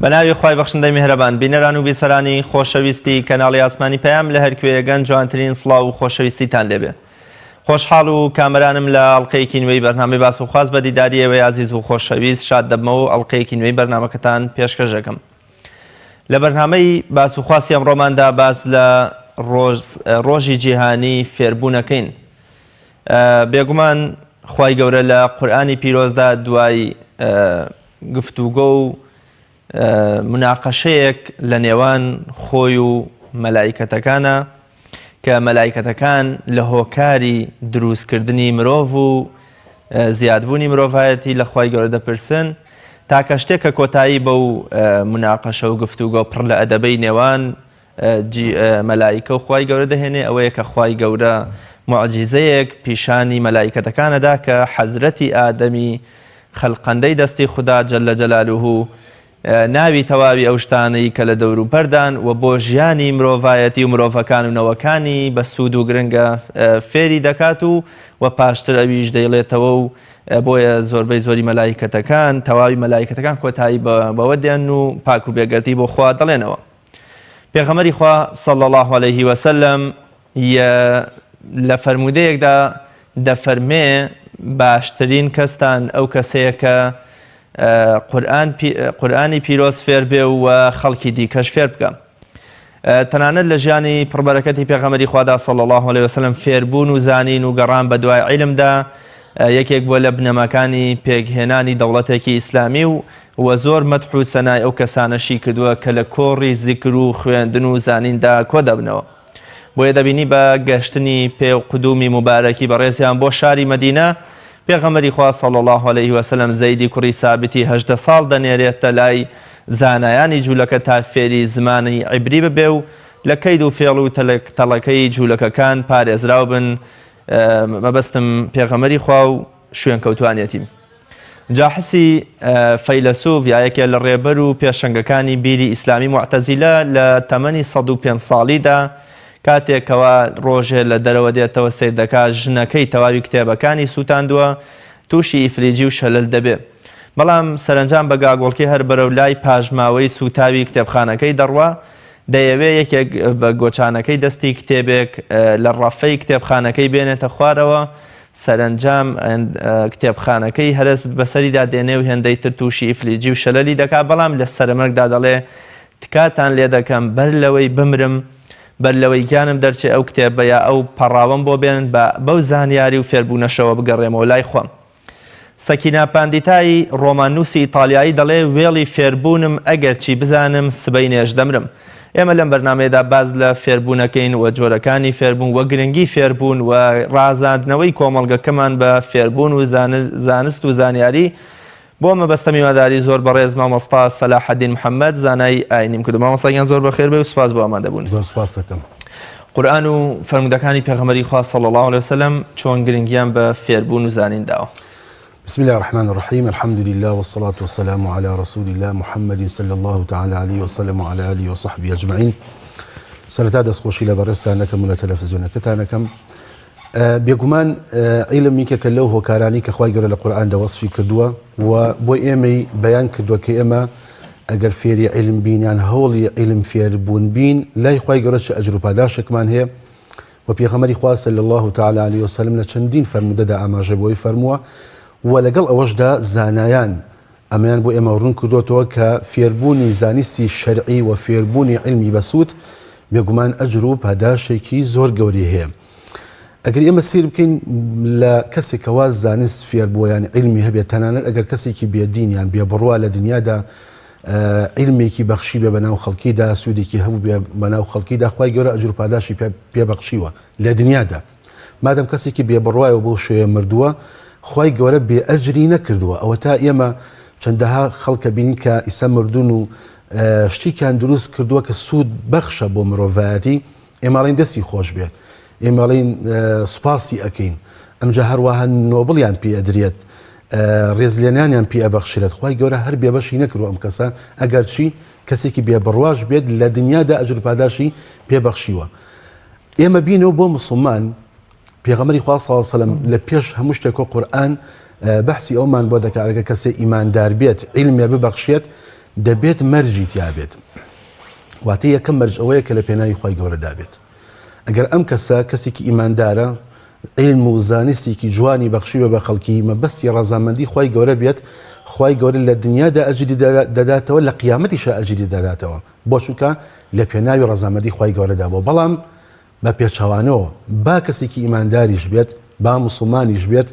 بەناوی خوای بەخشندەی میهرەبان بینەران و بیسەرانی خۆشەویستی کەناڵی ئاسمانی پەیام لە هەرکوێیەگەن جوانترین سڵاو و خۆشەویستیتان لێبێ. خۆشحاڵ و کامەرانم لە ئەڵقەیەکی نوێی بەرنامەی باس و خواست بە دیداری ئێوەی عەزیز و خۆشەویست شاد دەبمەوە ئەڵقەیەکی نوێی بەرنامەکەتان پێشکەش دەکەم. لە بەرنامەی باس و خواستی ئەمڕۆماندا باس لە ڕۆژی جیهانی فێربوونەکەین. بێگومان خوای گەورە لە قورئانی پیرۆزدا دوای گفتوگۆ و مناقەشەیەک لە نێوان خۆی و مەلایکەتەکانە کە مەلایکەتەکان لە هۆکاری دروستکردنی مرۆڤ و زیادبوونی مرۆڤایەتی لە خوای گەورە دەپرسن تاکە شتێک کە کۆتایی بەو مناقەشە و گفتوگۆ پڕ لە ئەدەبەی نێوان مەلایکە و خوای گەورە دەهێنێ ئەوەیە کە خوای گەورە معجیزەیەک پیشانی مەلایکەتەکانەدا کە حەزرەتی ئادەمی خەلقەندەی دەستی خوددا جەلە جەلالوهو ناوی تەواوی ئەو شتانەی کە لە دەوروبەردان و بۆ ژیانی مرۆڤایەتی و مرۆڤەکان و نەوەکانی بە سوود و گرنگە فێری دەکات و پاشتر ئەویش دەیڵێتەوە و بۆیە زۆربەی زۆری مەلایکەتەکان تەواوی مەلایکەتەکان کۆتایی بەوە دێن و پاک و بێگەرتی بۆ خوا دەڵێنەوە. پێغەمبەری خوا صلی الله علیه وسلم لە فەرموودەیەکدا دەفەرمێ باشترین کەستان ئەو کەسەیە کە قورئانی پیرۆز فێر بێ و خەڵکی دیکەش فێر بکە. تەنانەت لە ژیانی پڕبەرەکەتی پێغەمبەری خوادا صلی الله علیه وسلم فێربوون و زانین و گەڕان بە دوای عیلمدا یەکێک بۆ لە بنەماکانی پێکهێنانی دەوڵەتێکی ئیسلامی و زۆر مەدح و سەنای ئەو کەسانەشی کردووە کە لە کۆڕی زیکر و خوێندن و زانیندا کۆ دەبنەوە. بۆیە دەبینی بە گەشتنی پێ و قودومی مبارەکی بەڕێزیان بۆ شاری مەدینە پێغەمبەری خوا صلی الله علیه وسلم زەیدی کوڕی سابتی 18 ساڵ دەنێرێتە لای زانایانی جوولەکە تا فێری زمانی عیبری ببێ و لە کەید و فێڵ و تەڵەکەی جوولەکەکان پارێزراو بن. مەبەستم پێغەمبەری خوا و شوێن کەوتوانێتیم. جا حسی فەیلسوف یایەکێ لە ڕێبەر و پێشەنگەکانی بیری ئیسلامی معتەزیلە لە تەمەنی 105 ساڵیدا کاتێکەوە ڕۆژێ لە دەرەوە دێتەوە سیر دەکات ژنەکەی تەواوی کتێبەکانی سووتاندووە تووشی ئیفلیجی و شەلل دەبێت. بەڵام سەرنجام بە گاگۆڵکی هەر بەرەو لای پاژماوەی سوتاوی کتێبخانەکەی دەڕوا دەیەوێت یەکێک بە گۆچانەکەی دەستی کتێبێک لە ڕەفەی کتێبخانەکەی بێنێتە خوارەوە سەرنجام کتێبخانەکەی هەرس بەسەریدا دێنێ و هێندەی تر تووشی ئیفلیجی و شەلەلی دەکات. بەڵام لە سەرمەرگدا دەڵێ تکاتان لێ دەکەم بەر لەوەی بمرم بەر لەوەی گیانم دەرچێ ئەو کتێبە یا ئەو پەڕاوەم بۆ بێنن بەو زانیاری و فێربوونەشەوە بگەڕێمەوە لای خۆم. سەکینە پاندیتایی ڕۆماننووسی ئیتالیایی دەڵێ وێڵی فێربوونم ئەگەرچی بزانم سبەی نێژ دەمرم. ئێمە لەم بەرنامەیەدا باز لە فێربوونەکەین و جۆرەکانی فێربوون و گرنگی فێربوون و ڕازاندنەوەی کۆمەڵگەکەمان بە فێربوون و زانست و زانیاری بۆ مەبەستە میواداری زۆر بەڕێز مامۆستا سەلاحەدین محەممەد زانای ئاینیم کردو. مامۆستاگیان زۆر بەخێر بێ و سوپاس بۆ ئامادەبوون. زۆر سوپاس دەکەم. قورئان و فەرموودەکانی پێغەمبەری خوا صلی الله علیه وسلم چۆن گرنگیان بە فێربوون و زانین داوە. بسم الله الرحمن الرحيم الحمد لله والصلاة والسلام على رسول الله محمد صلى الله تعالى عليه وسلم وعلى آله وصحبه أجمعين. سەرەتا دەستخۆشی لە بەڕێستانەکەم و لە تەلەڤیزیۆنەکەتانەکەم. بێگومان عیلمی کە لەو هۆکارانی کە خوای گەورە لە قورئاندا وەسفی کردووە و بۆ ئێمەی بەیان کردووە کە ئێمە ئەگەر فێری عیلم بینیان هەوڵی عیلم فێربوون بین لای خوای گەورە چ ئەجر و پاداشێکمان هەیە و پێغەمبەری خوا صلی الله تعالى عليه وسلم لە چەندین فەرموودەدا ئاماژە بۆی فەرمووە و لەگەڵ ئەوەشدا زانایان ئەمەیان بۆ ئێمە ڕوون کردوتەوە کە فێربوونی زانستی شەرعی و فێربوونی عیلمی بەسوود بێگومان ئەجر و پاداشێکی زۆر گەوری هەیە. ئەگەر ئێمە سیر بکەین لە کەسێکەوە زانست فێربووە یان عیلمی هەبێت تەنانەت ئەگەر کەسێکی بێدینیان بێبڕوا لە دنیادا عیلمێکی بەخشی بێ بەناو خەڵکیدا سوودێکی هەبوو بێ بەناو خەڵکیدا خوای گەورە ئەجر و پاداشی پێبەخشیوە لە دنیادا. مادەم کەسێکی بێبڕوایەوە بۆ شوێ مردووە خوای گەورە بێ ئەجری نەکردووە. ئەوە تا ئێمە چەندەها خەڵکە بینی کە ئیسا مردون و شتێکیان دروست کردووە کە سوود بەخشە بۆ مرۆڤایەتی ئێمەڵین دەستی خۆش بێت ئێمەڵین سوپاسی ئەکەین ئەمجا هەروەها نۆبڵیان پێ ئەدرێت ڕێزلێنانیان پێ ئەبەخشێت. خوای گەورە هەر بێبەشی نەکردووە ئەم کەسە ئەگەر چی کەسێکی بێبڕواش بێت لە دنیادا ئەجر پاداشی پێبەخشیوە. ئێمە بینەوە بۆ موسڵمان پێغەمبەری خوا صلی الله علیه وسلم لە پێش هەموو شتێک قورئان بەحسی ئەومان بۆ دەکات کە کەسێ ئیماندار بێت عیلمیە ببەخشێت دەبێت مەرجی تیابێت واتە یەکەم مەرج ئەوەیە کە لە پێناوی خی گەورە دابێت ئەگەر ئەم کەسە کەسێکی ئیماندارە علم و زانستێکی جوانی بەخشی بە خەڵکی مەبەستی ڕەزامەندی خی گەورە بێت خی گەورە لە دنیادا ئەجری دەداتەوە لە قیامەتیشە ئەجری دەداتەوە بۆ چونکە لە پێناوی ڕەزامەندی خی گەورەدا بۆ بەڵام بە پێچەوانەوە با کەسێکی ئیمانداریش بێت با موسڵمانیش بێت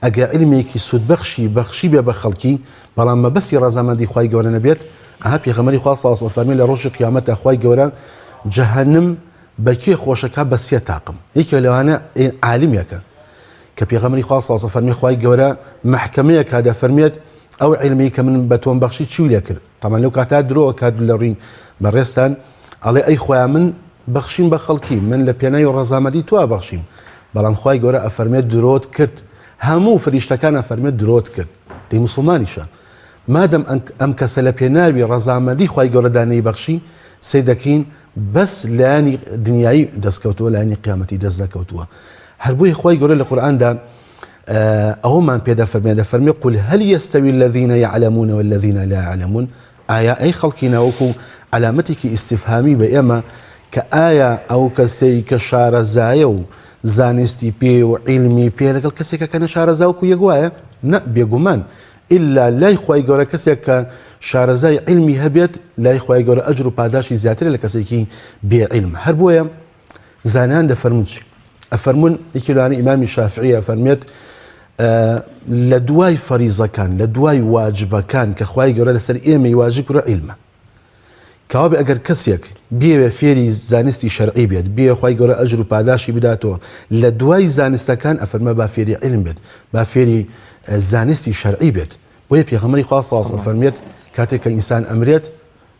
ئەگە علمێکی سودبەخشی بەخشی بێ بە خەڵکی بەڵام مەبەستی ڕەزامەندی خی گەورە نەبێت ئەها پێغەمبەری خوا صلی الله علیه و فەرمی لە ڕۆژی قیامەتە خی گەورە جەهەنم بەکێ خۆشەکە بە سێ تاقم یەکێ لەوانە عالمێکە کە پێغەمبەری خوا صلی الله علیه و فەرمی خی گەورە محکەمەیەکە دەفەرمێت ئەو علمی کە من بە تۆم بەخشی چی لێ کرد تەمان لەو کاتا درۆ کات لە ڕووی بەڕێستان ئەڵێ ئەی خۆیان من بەخشیم بە خەڵکی من لە پێناوی ڕەزامەندی توا بەخشیم بەڵام خی گەورە ئەفەرمێت درۆت کرد هەموو فریشتەکان ئەفەرمێت درۆت کرد دەی موسڵمانیشە مادەم ئەم کەسە لە پێناوی ڕەزامەندی خی گەورەدانەی بەخشی سێ دەکەین بەس لایانی دنیایی دەستکەوتووە لایانی قیامەتی دەست دەکەوتووە هەر بۆی خی گەورە لە قورئاندا ئەومان پێدا فەرمێ قل هل يستوي الذين يعلمون والذين لا يعلمون ئایا ئەی خەڵکی ناوەکو علامەتێکی ئیستیفهامی بە ئێمە کە ئایا ئەو کەسەی کە شارەزایە و زانستی پێ و عیلمی پێ لەگەڵ کەسێکە کە نەشارەزاوکو یەکوایە نە بێگومان ئللا لای خی گەورە کەسێک کە شارەزای علمی هەبێت لای خی گەورە ئەجر و پاداشی زیاتر لە کەسێکی بێعلم هەر بۆیە زانان دەفەرمون ئەفەرمون یەکێلانی ئیمامی شافعی ئەفەرمێت لە دوای فەریزەکان لە دوای واجبەکان کە خی گەورە لەسەر ئێمەی واجب کوڕە عیلمە کەوابێ ئەگەر کەسێک بێوێ فێری زانستی شەرعی بێت بێ خی گەورە ئەجر و پاداشی بداتەوە لە دوای زانستەکان ئەفەرمە با فێری علم بێت با فێری زانستی شەرعی بێت بۆیە پێغەمبەری خوا صلی الله علیه و فەرمێت کاتێک کە ئینسان ئەمرێت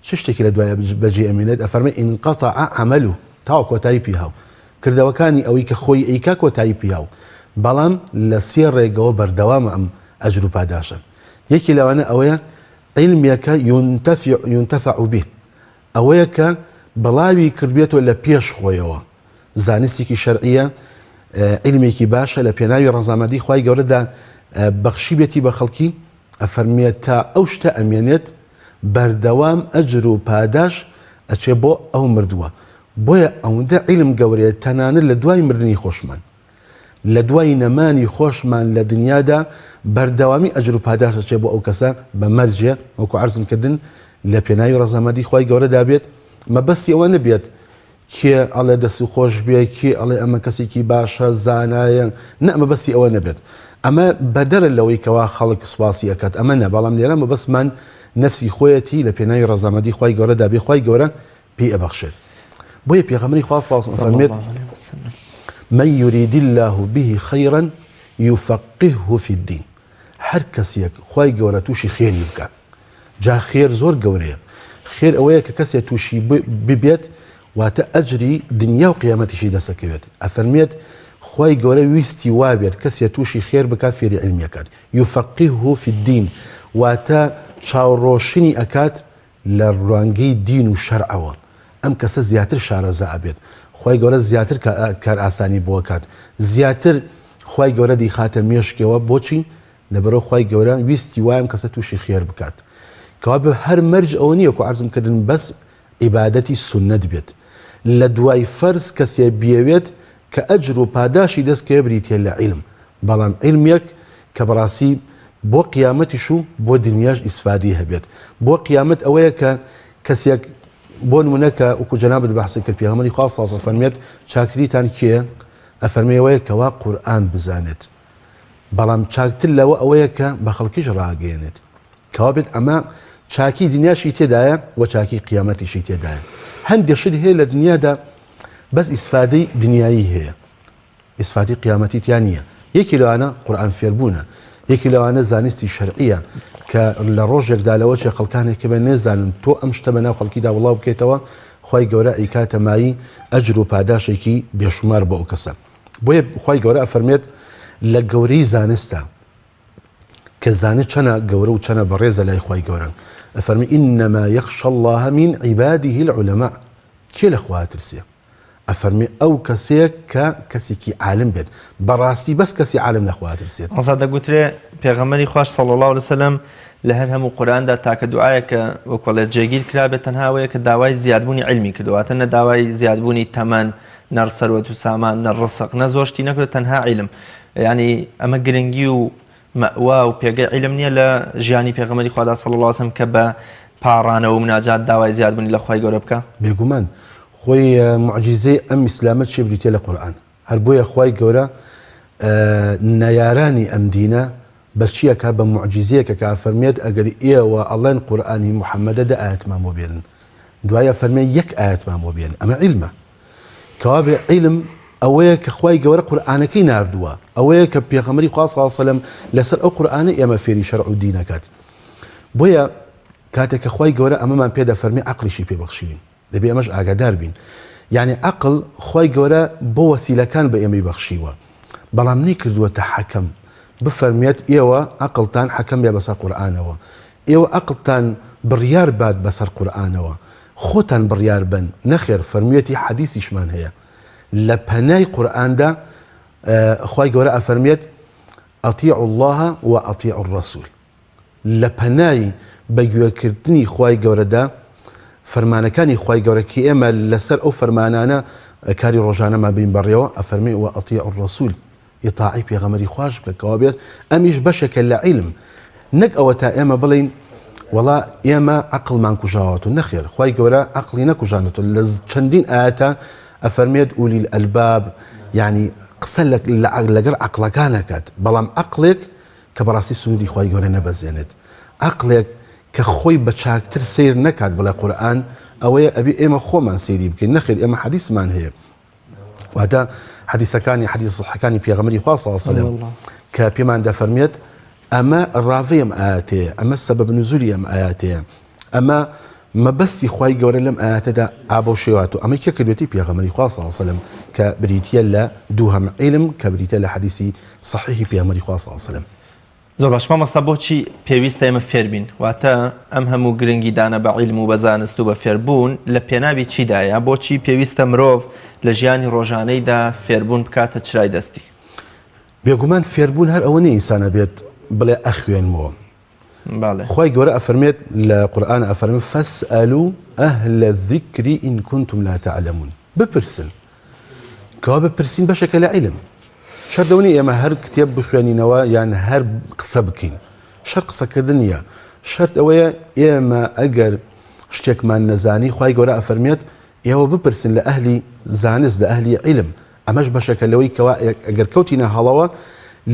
چ شتێکی لە دوای بەجێ ئەمێنێت ئەفەرمێ ئینقەطع عەمەلوه تاو کۆتایی پێ هاو کردەوەکانی ئەوەی کە خۆی ئەیکا کۆتایی پێ هاو بەڵام لە سێ ڕێگەوە بەردەوامە ئەم ئەجر و پاداشە یەکی لەوانە ئەوەیە علمێکە ينتفع به ئەوەیە کە بەڵاوی کردبێتەوە لە پێش خۆیەوە زانستێکی شەرعیە علمێکی باشە لە پێناوی ڕەزامەندی خی گەورەدا بەخشی بێتی بە خەڵکی ئەفەرمێت تا ئەو شتە ئەمێنێت بەردەوام ئەجر و پاداش ئەچێ بۆ ئەو مردووە بۆیە ئەوەندە علم گەورەیە تەنانەت لە دوای مردنی خۆشمان لە دوای نەمانی خۆشمان لە دنیادا بەردەوامی ئەجر و پاداش ئەچێ بۆ ئەو کەسە بە مەرجێ وەکو عەرزم کردن لە پێناوی ڕەزامەندی خی گەورەدا بێت مەبەستی ئەوە نەبێت کێ ئەڵێ دەستی خۆش بێ کێ ئەڵێ ئەمە کەسێکی باشە زانایە نە مەبەستی ئەوە نەبێت ئەمە بەدەرە لەوەی کەوا خەڵک سوپاسی ئەکات ئەمە نە بەڵام لێرە مەبەستمان نەفسی خۆیەتی لە پێناوی ڕەزامەندی خی گەورەدا بێ خی گەورە پێی ئەبەخشێت بۆیە پێغەمبەری خوا صلی الله علیه و فەرمێت من يريد الله به خيرا يفقهه في الدين هەر کەسێک خی گەورە تووشی خێری بکات جا خێر زۆر گەورەیە خێر ئەوەیە کە کەسێک تووشی ببێت واتە ئەجری دنیا و قیامەتیشی دەسەکەوێت ئەفەرمێت خی گەورە ویستی وابێت کەسێک تووشی خێر بکات فێری علمیەکات يفقهه في الدين واتە چاوڕۆشنی ئەکات لە ڕوانگەی دین و شەرعەوە ئەم کەسە زیاتر شارەزا ئەبێت خی گەورە زیاتر کار ئاسانی بۆ کات زیاتر خی گەورە دیخاتە مێشکەوە بۆچی لەبەرەوە خی گەورە ویستی وایم کەسە تووشی خێر بکات کەوا بە هەر مەرج ئەوە نییە و عەرزم کردن بەس عیبادەتی سونەت بێت لە دوای فەرز کەسێ بیەوێت کە ئەجر و پاداشی دەستکەوێ بریتێ لە عیلم بەڵام عیلمێک کە بەڕاستی بۆ قیامەتیش و بۆ دنیاش ئیسفادی هەبێت بۆ قیامەت ئەوەیە کە کەسێک بۆ نمونەکە وەکو جەنابەت بەحسی کرد پێغەمبەری خوا صلی الله علیه و فەرمێت چاکتریتان کێیە ئەفەرمێوەیە کەوا قورئان بزانێت بەڵام چاکتر لەوە ئەوەیە کە بە خەڵکیش ڕاگەیەنێت کەوا بێت ئەمە چاکی دنیاشی تێدایە و چاکی قیامەتیشی تێدایە هەندێک شت هەیە لە دنیادا بەس ئیسفادەی دنیایی هەیە ئیسفادی قیامەتی تیان نییە یەکی لەوانە قورئان فێربوونە یەکی لەوانە زانستی شەرعیە کە لە ڕۆژێکدا لەوە چێ خەڵکانێکە بە نێزانن تۆ ئەم شتە بەناو خەڵکیدا وڵاو بکەیتەوە خی گەورە ئەیکاتە مایی ئەجر و پاداشێکی بێشمار بۆ ئەو کەسە بۆیە خی گەورە ئەفەرمێت لە گەورەی زانستە کە زانست چەنە گەورە و چەنە بەڕێزە لای خی گەورە ئەفەرمی ئینەما یەخشە الله من عیباده العلەما کێ لە خوا ترسێ ئەفەرمی ئەو کەسێک کە کەسێکی عالم بێت بەڕاستی بەس کەسی عالم لە خوا ترسێت ئەزا دەگوترێ پێغەمبەری خوش صلی الله علیه و سلم لە هەر هەموو قورآندا تاکە دوعایەکە وەکوڵێت جێگیر کرابێت تەنهاوەیە کە داوای زیادبوونی علمی کردواتە نە داوای زیادبوونی تەمەن نەر سەروەت و سامان نە ڕسق نە زۆشتی نەکرێت تەنها علم ینی ئەمە گرنگی و مەوا و پێگەی علم نییە لە ژیانی پێغەمبەری خوا صلی الله علیه و سلم کە بە پاڕانە و مناجات داوای زیادبوونی لە خوای گەورە بکە بێگومان خۆی معجزەی ئەم ئیسلامەت چێ بریتێ لە قورئان هەر بۆیە خوای گەورە نەیارانی ئەم دینە بەچیەکە بە معجزەیەکە کە فەرمێت ئەگەر ئێوە ئەڵێن قورئانی محەممەدە دە ئاەتمان بۆ بێنن دوایە فەرمێ یەک ئاەتمان بۆ بێن ئەمە عیلمە کەوا بێ عیلم ئەوەیە کە خوای گەورە قورئانەکەی ناردووە ئەوەیە کە پێغەمبەری خوا صلی الله علیه و سلم لەسەر ئەو قورئانە ئێمە فێری شەرع و دینەکات بۆیە کاتێک کە خوای گەورە ئەمەمان پێدا فەرمی عەقلیشی پێبەخشین دەبێ ئەمەش ئاگادار بین یعنی عەقل خوای گەورە بۆ وەسیلەکان بە ئێمەی بەخشیوە بەڵام نەیکردووەتە حەکەم بفەرمێت ئێوە عەقڵتان حەکەم بێ بەسەر قورئانەوە ئێوە عەقڵتان بڕیار بات بەسەر قورئانەوە خۆتان بڕیار بن نەخێر فەرمیەتی حەدیثیشمان هەیە لە پەنای قورئاندا خوای گەورە ئەفەرمێت ئەطیعوا الله و ئەطیعوا الرەسوول لە پەنای بەگوێکردنی خوای گەورەدا فەرمانەکانی خوای گەورە کە ئێمە لەسەر ئەو فەرمانانە کاری ڕۆژانەمان بین بەڕێوە ئەفەرمێ و ئەطیعوا الرەسوول ئیطاعی پێغەمبەری خوش بکە کەوا بێت ئەمیش بەشێکە لە عیلم نەک ئەوە تا ئێمە بڵین وەڵا ئێمە عەقڵمان کوژاوەتەوە نەخێر خوای گەورە عەقڵی نەکوژانێتەوە لە چەندین ئاەتە ئەفەرمێت ئولی الئەلباب یعنی قسە لەگەڵ عەقڵەکانەکات بەڵام عەقڵێک کە بەڕاستی سنووری خوای گەورە نەبەزێنێت عەقڵێک کە خۆی بە چاکتر سیر نەکات بڵێ قورئان ئەوەیە ئەبێ ئێمە خۆمان سەیری بکەین نەخێر ئێمە حەدیثمان هەیە واتە حەدیثەکانی حەدیث صحیحەکانی پێغەمبەری خوا صلی الله علیه و سلم کە پێمان دەفەرمێت ئەمە ڕاوی ئەم ئاەتەیە ئەمە سەبەب نزولی ئەم ئاەتەیە ئەمە مەبەستی خوای گەورە لەم ئاەتەدا ئابۆ شێوات و ئەمە کێ کردوێتی پێغەمبەری خوا صلی الله علیه و سلم کە بریتیە لە دووهەم عیلم کە بریتە لە حەدیثی صحیحی پێغەمبەری خوا صلی الله علیه و سلم زۆر باش مامۆستا بۆچی پێویستە ئێمە فێر بین واتە ئەم هەموو گرنگی دانە بە عیلم و بە زانست و بە فێربوون لە پێناوی چیدایە بۆچی پێویستە مرۆڤ لە ژیانی ڕۆژانەیدا فێربوون بکاتە چرای دەستی بێگومان فێربوون هەر ئەوە نیە ئینسانە بێت بڵێ ئەخوێنمەوە خوای گەورە ئەفەرمێت لە قورئان ئەفەرمێت فەسئەلوا ئەهلە الذیکر ئین کونتم لا تعلمون بپرسن کەوا بپرسین بەشێکە لە عیلم شەرط ئەوە نیە ئێمە هەر کتێب بخوێنینەوە یان هەر قسە بکەین شەرط قسەکردن نییە شەرط ئەوەیە ئێمە ئەگەر شتێکمان نەزانی خوای گەورە ئەفەرمێت ئێوە بپرسن لە ئەهلی زانست لە ئەهلی عیلم ئەمەش بەشێکە لەوەی کەوا ئەگەر کەوتینە هەڵەوە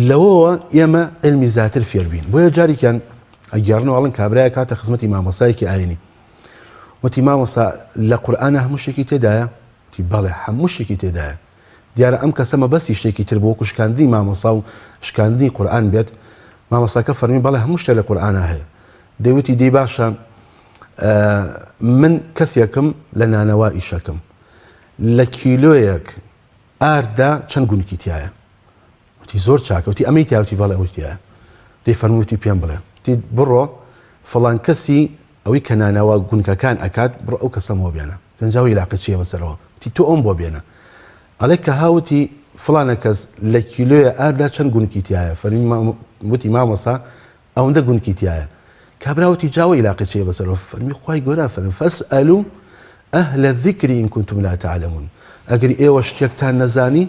لەوەوە ئێمە علمی زیاتر فێر بین بۆیە جارێکیان ئەگەڕنەوە ئەڵێن کابرایە کاتە خزمەتی مامۆسایەکی ئاینی وتی مامۆستا لە قورئانە هەموو شتێکی تێدایە تی بەڵێ هەموو شتێکی تێدایە دیارە ئەم کەسە مەبەستی شتێکی تر بۆ وەکو شکاندنی مامۆسا و شکاندنی قورئان بێت مامۆستاکە فەرمی بەڵێ هەموو شتێک لە قورئانە هەیە دەیوتی دەی باشە من کەسێکم لە نانەوا ئیشەکەم لە کیلۆیەک ئاردا چەند گونکی تایە وتی زۆر چاکە وتی ئەمەی تیاوتی بەڵێ ئەوەی تایە دەی فەرمووتی پێم بڵێ تی بڕۆ فڵان کەسی ئەوەی کە نانەوا گونکەکان ئەکات بڕۆ ئەو کەسەمەوە بێنە پێنجاوی عیلاقە چیە بەسەرەوە تی تۆ ئەوم بۆ بێنە ئەڵێ کە هاوتی فڵانە کەس لە کیلۆیە ئاردا چەند گونکی تایە فەرمی وتی مامۆسا ئەوەندە گونکی تایە کابراوتی جاوە عیلاقە چیە بەسەرەوە فەرمی خوای گەورە فەرمی فەسئەلوا ئەهلە الذیکر ئین کونتم لا تعلمون ئەگەر ئێوە شتێکتان نەزانی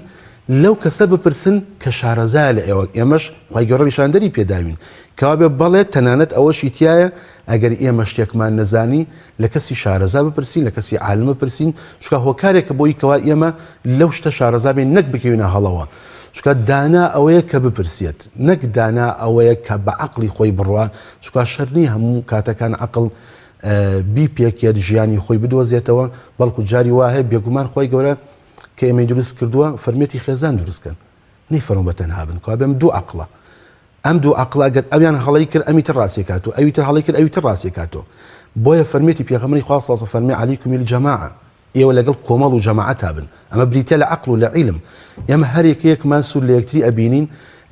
لەو کەسە بپرسن کە شارەزایە لە ئێوە ئێمەش خوای گەورە نیشاندەری پێداوین کەوا بێ بەڵێ تەنانەت ئەوەشی تایە ئەگەر ئێمە شتێکمان نەزانی لە کەسی شارەزا بپرسین لە کەسی عالم بپرسین چونکە هۆکارێکە بۆی کەوا ئێمە لەو شتە شارەزا بین نەک بکەوینە هەڵەوە چونکە دانا ئەوەیە کە بپرسێت نەک دانا ئەوەیە کە بە عەقڵی خۆی بڕوا چونکە شەرنی هەموو کاتەکان عەقڵ بی پێکێت ژیانی خۆی بدۆزێتەوە بەڵکو جاری وایە بێگومان خۆی گەورە کە ئێمەی دروست کردووە فەرمێتی خێزان دروستکەن نەی فەرموو بە تەنها بن کەوا بێم دوو عەقڵە ئەم دوو عەقڵە ئەگەر ئەویان هەڵەی کرد ئەمی تر ڕاستی کاتەوە ئەوی تر هەڵەی کرد ئەوی تر ڕاستی کاتەوە بۆیە فەرمێتی پێغەمبەری خوا صلی الله علیه و سلم فەرمی عەلەیکم بالجەماعە ئێوە لەگەڵ کۆمەڵ و جەماعەت هابن ئەمە بریتە لە عەقڵ و لە عیلم ئێمە هەر یەکەیەکمان سوور لە یەکتری ئەبینین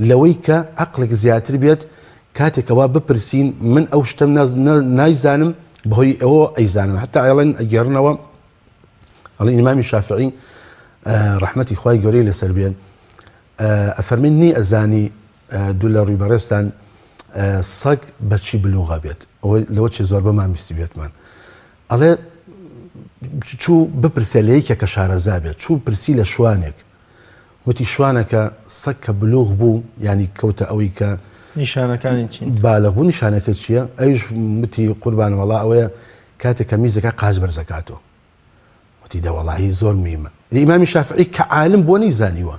لەوەی کە عەقڵێک زیاتر بێت کاتێکەوە بپرسین من ئەو شتم نایزانم بەهۆی ئەوە ئەیزانم حتا ئەڵێن ئەگەڕنەوە ئەڵێن ئیمامی شافعی ڕەحمەتی خوای گەورەی لەسەر بێن ئەفەرمێن نی ئەزانی دوو لە ڕووی بەڕێستان سەگ بەچی بلوغا بێت ئەوە لەوە چێ زۆر بەمان بیستی بێتمان ئەڵێ چوو بپرسێ لە یەکێکە شارەزا بێت چوو پرسی لە شوانێک وتی شوانەکە سەگ کە بلوغ بوو ینی کەوتە ئەوەی کە نیشانەکانی چین بالەبوو نیشانەکە چییە؟ ئەویش وتی قوربان وەڵا ئەوەیە کاتێک کە میزەکە قاچ بەرزەکاتەوە وتی دەوەڵاهی زۆر میمە ئیمامی شافعی کە عالم بۆ نەیزانیوە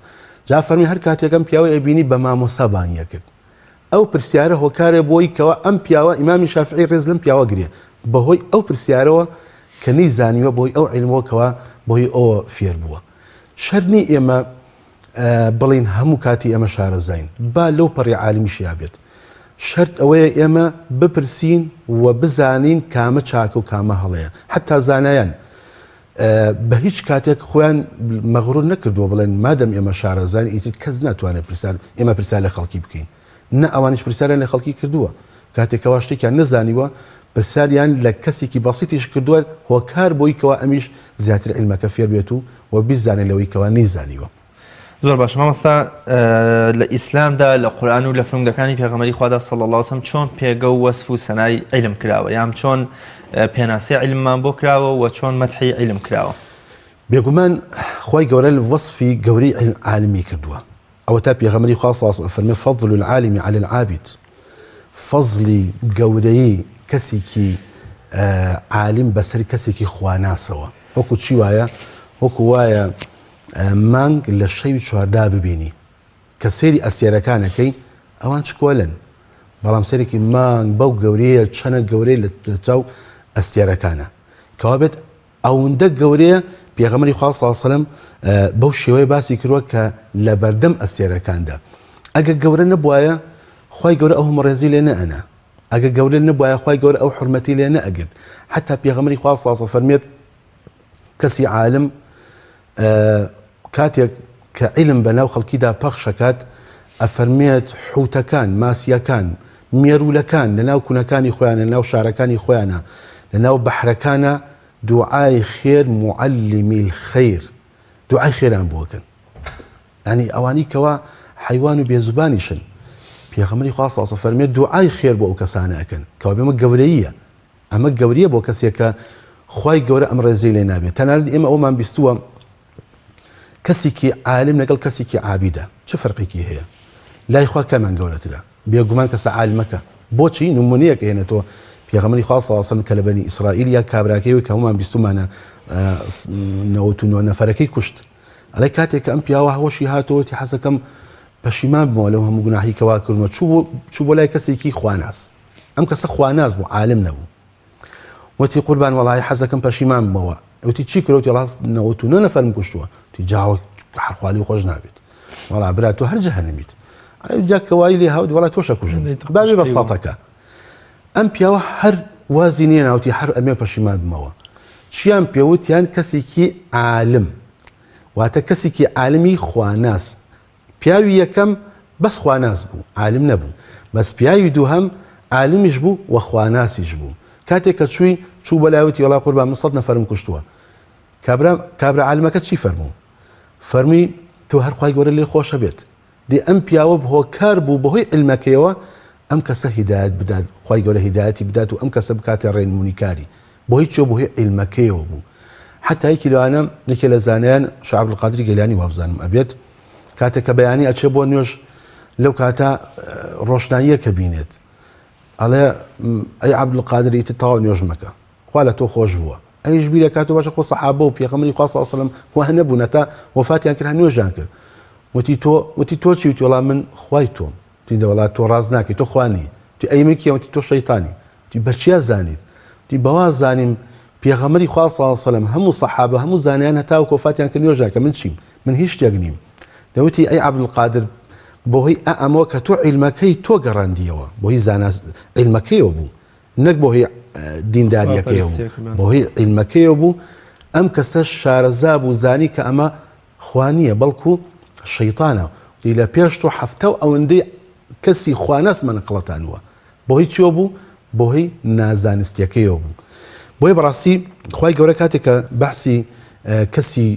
جا فەرمی هەر کاتێکم پیاوە ئەبینی بە مامۆسا بانگیە کرد ئەو پرسیارە هۆکارێ بۆی کەوە ئەم پیاوە ئیمامی شافعی ڕێز لەم پیاوە گرێ بەهۆی ئەو پرسیارەوە کە نەیزانیوە بۆی ئەو عیلمەوەکەوە بۆی ئەوە فێر بووە شەرنی ئێمە بڵین هەموو کاتی ئێمە شارەزاین با لەو پەڕی عالمیشیا بێت شەرت ئەوەیە ئێمە بپرسین و بزانین کامە چاکە و کامە هەڵەیە حتا زانایان بە هیچ کاتێک خۆیان مەغڕور نەکردووە بڵێن مادەم ئێمە شارەزانی ئیتر کەس ناتوانێت ئێمە پرسیار لە خەڵکی بکەین نە ئەوانش پرسیاریان لە خەڵکی کردووە کاتێکەوە شتێکیان نەزانیوە پرسیاریان لە کەسێکی بەسیتیش کردووە هۆکار بۆی کەوە ئەمیش زیاتر عیلمەکە فێر بێت و بیزانێت لەوەی کەوە نەیزانیوە زۆر باش مامۆستا لە ئیسلامدا لە قورئان و لە فرمودەکانی پێغەمبەری خوادا صلی الله علیه و سلم چۆن پێگە و وەسف و سەنای عیلم کراوە یان چۆن پێناسی عیلممان بۆ کراوە و چۆن مەدحی عیلم کراوە بێگومان خۆی گەورە لە وەسفی گەورەی عالمی کردووە ئەوە تا پێغەمبەری خوا صلی الله علیه و سلم فەرمێ فەضل العالم على العابد فەزلی گەورەی کەسێکی عالم بەسەر کەسێکی خواناسەوە وەکو چی وایە وەکو وایە مانگ لە شەوی چواردا ببینی کە سێری ئەستێرەکانەکەی ئەوان چکۆلن بەڵام سێرێکی مانگ بەو گەورەیە چەنە گەورەی لە چاو ئەستێرەکانە کەوا بێت ئەوەندە گەورەیە پێغەمبەری خوا صلی الله علیه و سلم بەو شێوەیە باسی کردووە کە لە بەردەم ئەستێرەکاندا ئەگە گەورە نەبوایە خوای گەورە ئەو هەمڕێزی لێ نەئەنا ئەگە گەورە نەبوایە خوای گەورە ئەو حورمەتی لێ نەئەگرت حتا پێغەمبەری خوا صلی الله علیه و سلم فەرمێت کەسی عالم کاتێک کە عیلم بەناو خەڵکیدا پەخشەکات ئەفەرمێت حوتەکان ماسیەکان مێرولەکان لەناو کوونەکانی خۆیان لەناو شارەکانی خۆیانە لەناو بەحرەکانە دوعای خێر معلمی الخەیر دوعای خێران بۆکەن ینی ئەوانی کەوا حەیوان و بێزوبانیشن پێغەمبەری خوا صلی الله علیه و سلم فەرمێت دوعای خێر بۆ ئەو کەسانە ئەکەن کەوا بێمە گەورەیە ئەمە گەورەیە بۆ کەسێک کە خوای گەورە ئەم ڕێزەی لێ نابێت تەنانەت ئێمە ئەومان بیستووە کەسێکی عالم لەگەڵ کەسێکی عابیدە چه فەرقێکی هەیە لای خوا کەمان گەورەترە بێگومان کەسە عالمەکە بۆچی نمونەیەک هێنێتەوە پێغەمبەری خوا صلی الله علیه و سلم کە لە بەنی ئیسرائیل یا کابراکەی کە هەمومان بیستومانە 99 نەفەرەکەی کوشت ئەڵێ کاتێک کە ئەم پیاوە هەوەشی هاتەوەتی حەزەکەم پەشیمان بوومەوە لەو هەموو گوناهی کەوا کردمە چوو بۆ لای کەسێکی خواناس ئەم کەسە خواناس بوو عالم نەبوو وتی قوربان وەڵاهی حەزەکەم پەشیمان بوومەوە وتی چی کردوتی ڕاست 99 نەفەرم کوشتووە تی جاوە حرخوالی خۆش نابێت وەڵا برا تۆ هەر جەهەنەمیت جا کەوای لێ هاوت وەڵا تۆشە کوژن بابێ بەساڵتەکە ئەم پیاوە هەر وازی نییە ناوتی هەر ئەمێ پەشیمان بمەوە چیان پێوتیان کەسێکی عالم واتە کەسێکی عالمی خواناس پیاوی یەکەم بەس خواناس بوو عالم نەبوو بەس پیاوی دووهەم عالمیش بوو و خواناسیش بوو کاتێک کە چوو بەلایوتی وەڵا قوربان من 100 نەفەرم کوشتووە کابرا عالمەکە چی فەرموو فەرمی تۆ هەر خوای گەورە لێ خۆشە بێت دێ ئەم پیاوە هۆکار بوو بەهۆی عیلمەکەیەوە ئەم کەسە هیدایەت بدات خوای گەورە هیدایەتی بدات و ئەم کەسە بکاتە ڕێنمونیکاری بۆ هیچ بۆ هۆی عیلمەکەیەوە بوو حتا یەکی لەوانە یەکێ لە زانایان شێخ عەبدولقادر گەیلانی وابزانم ئەبێت کاتێک کە بەیانی ئەچێ بۆ نوێژ لەو کاتە ڕۆشناییە کە بینێت ئەڵێ ئەی عەبدولقادر ئیتر تەواو نوێژ مەکە خوا لە تۆ خۆش بووە ئەویش بیرە کاتۆ باشە خۆ سەحابە و پێغەمبەری خوا صلی الله علیه و سلم خوا هەنەبوونە تا وەفاتیان کرد نوێژیان کرد وتی تۆ چی وتی وەڵام من خوای تۆم تی دەوەڵا تۆ ڕاز ناکەی تۆ خوانی تی ئەیمە کیە وتی تۆ شەیتانی تی بەچیا زانیت تی بەوا زانیم پێغەمبەری خوا صلی الله علیه و سلم هەموو سەحابە هەموو زانایان هەتا وەفاتیان کرد نوێژیان کرد من چیم من هیچ شتێک نیم دەوتی ئەی عەبدولقادر بۆهۆی ئەمەوە کە تۆ عیلمەکەی تۆ گەڕاندیەوە بۆهی زانا عیلمەکەیەوە بوو نەک بۆهی دینداریەکەیەوە بۆهی عیلمەکەیەوە بوو ئەم کەسە شارەزا بوو زانی کە ئەمە خوانیە بەڵکو شەیتانە لە پێش تۆ هەفتە و ئەوەندەی کەسی خواناس مەنەقڵەتانوە بۆهی چیوە بوو بۆهی نازانستیەکەیەوە بوو بۆی بەڕاستی خوای گەورە کاتێک کە بەحسی کەسی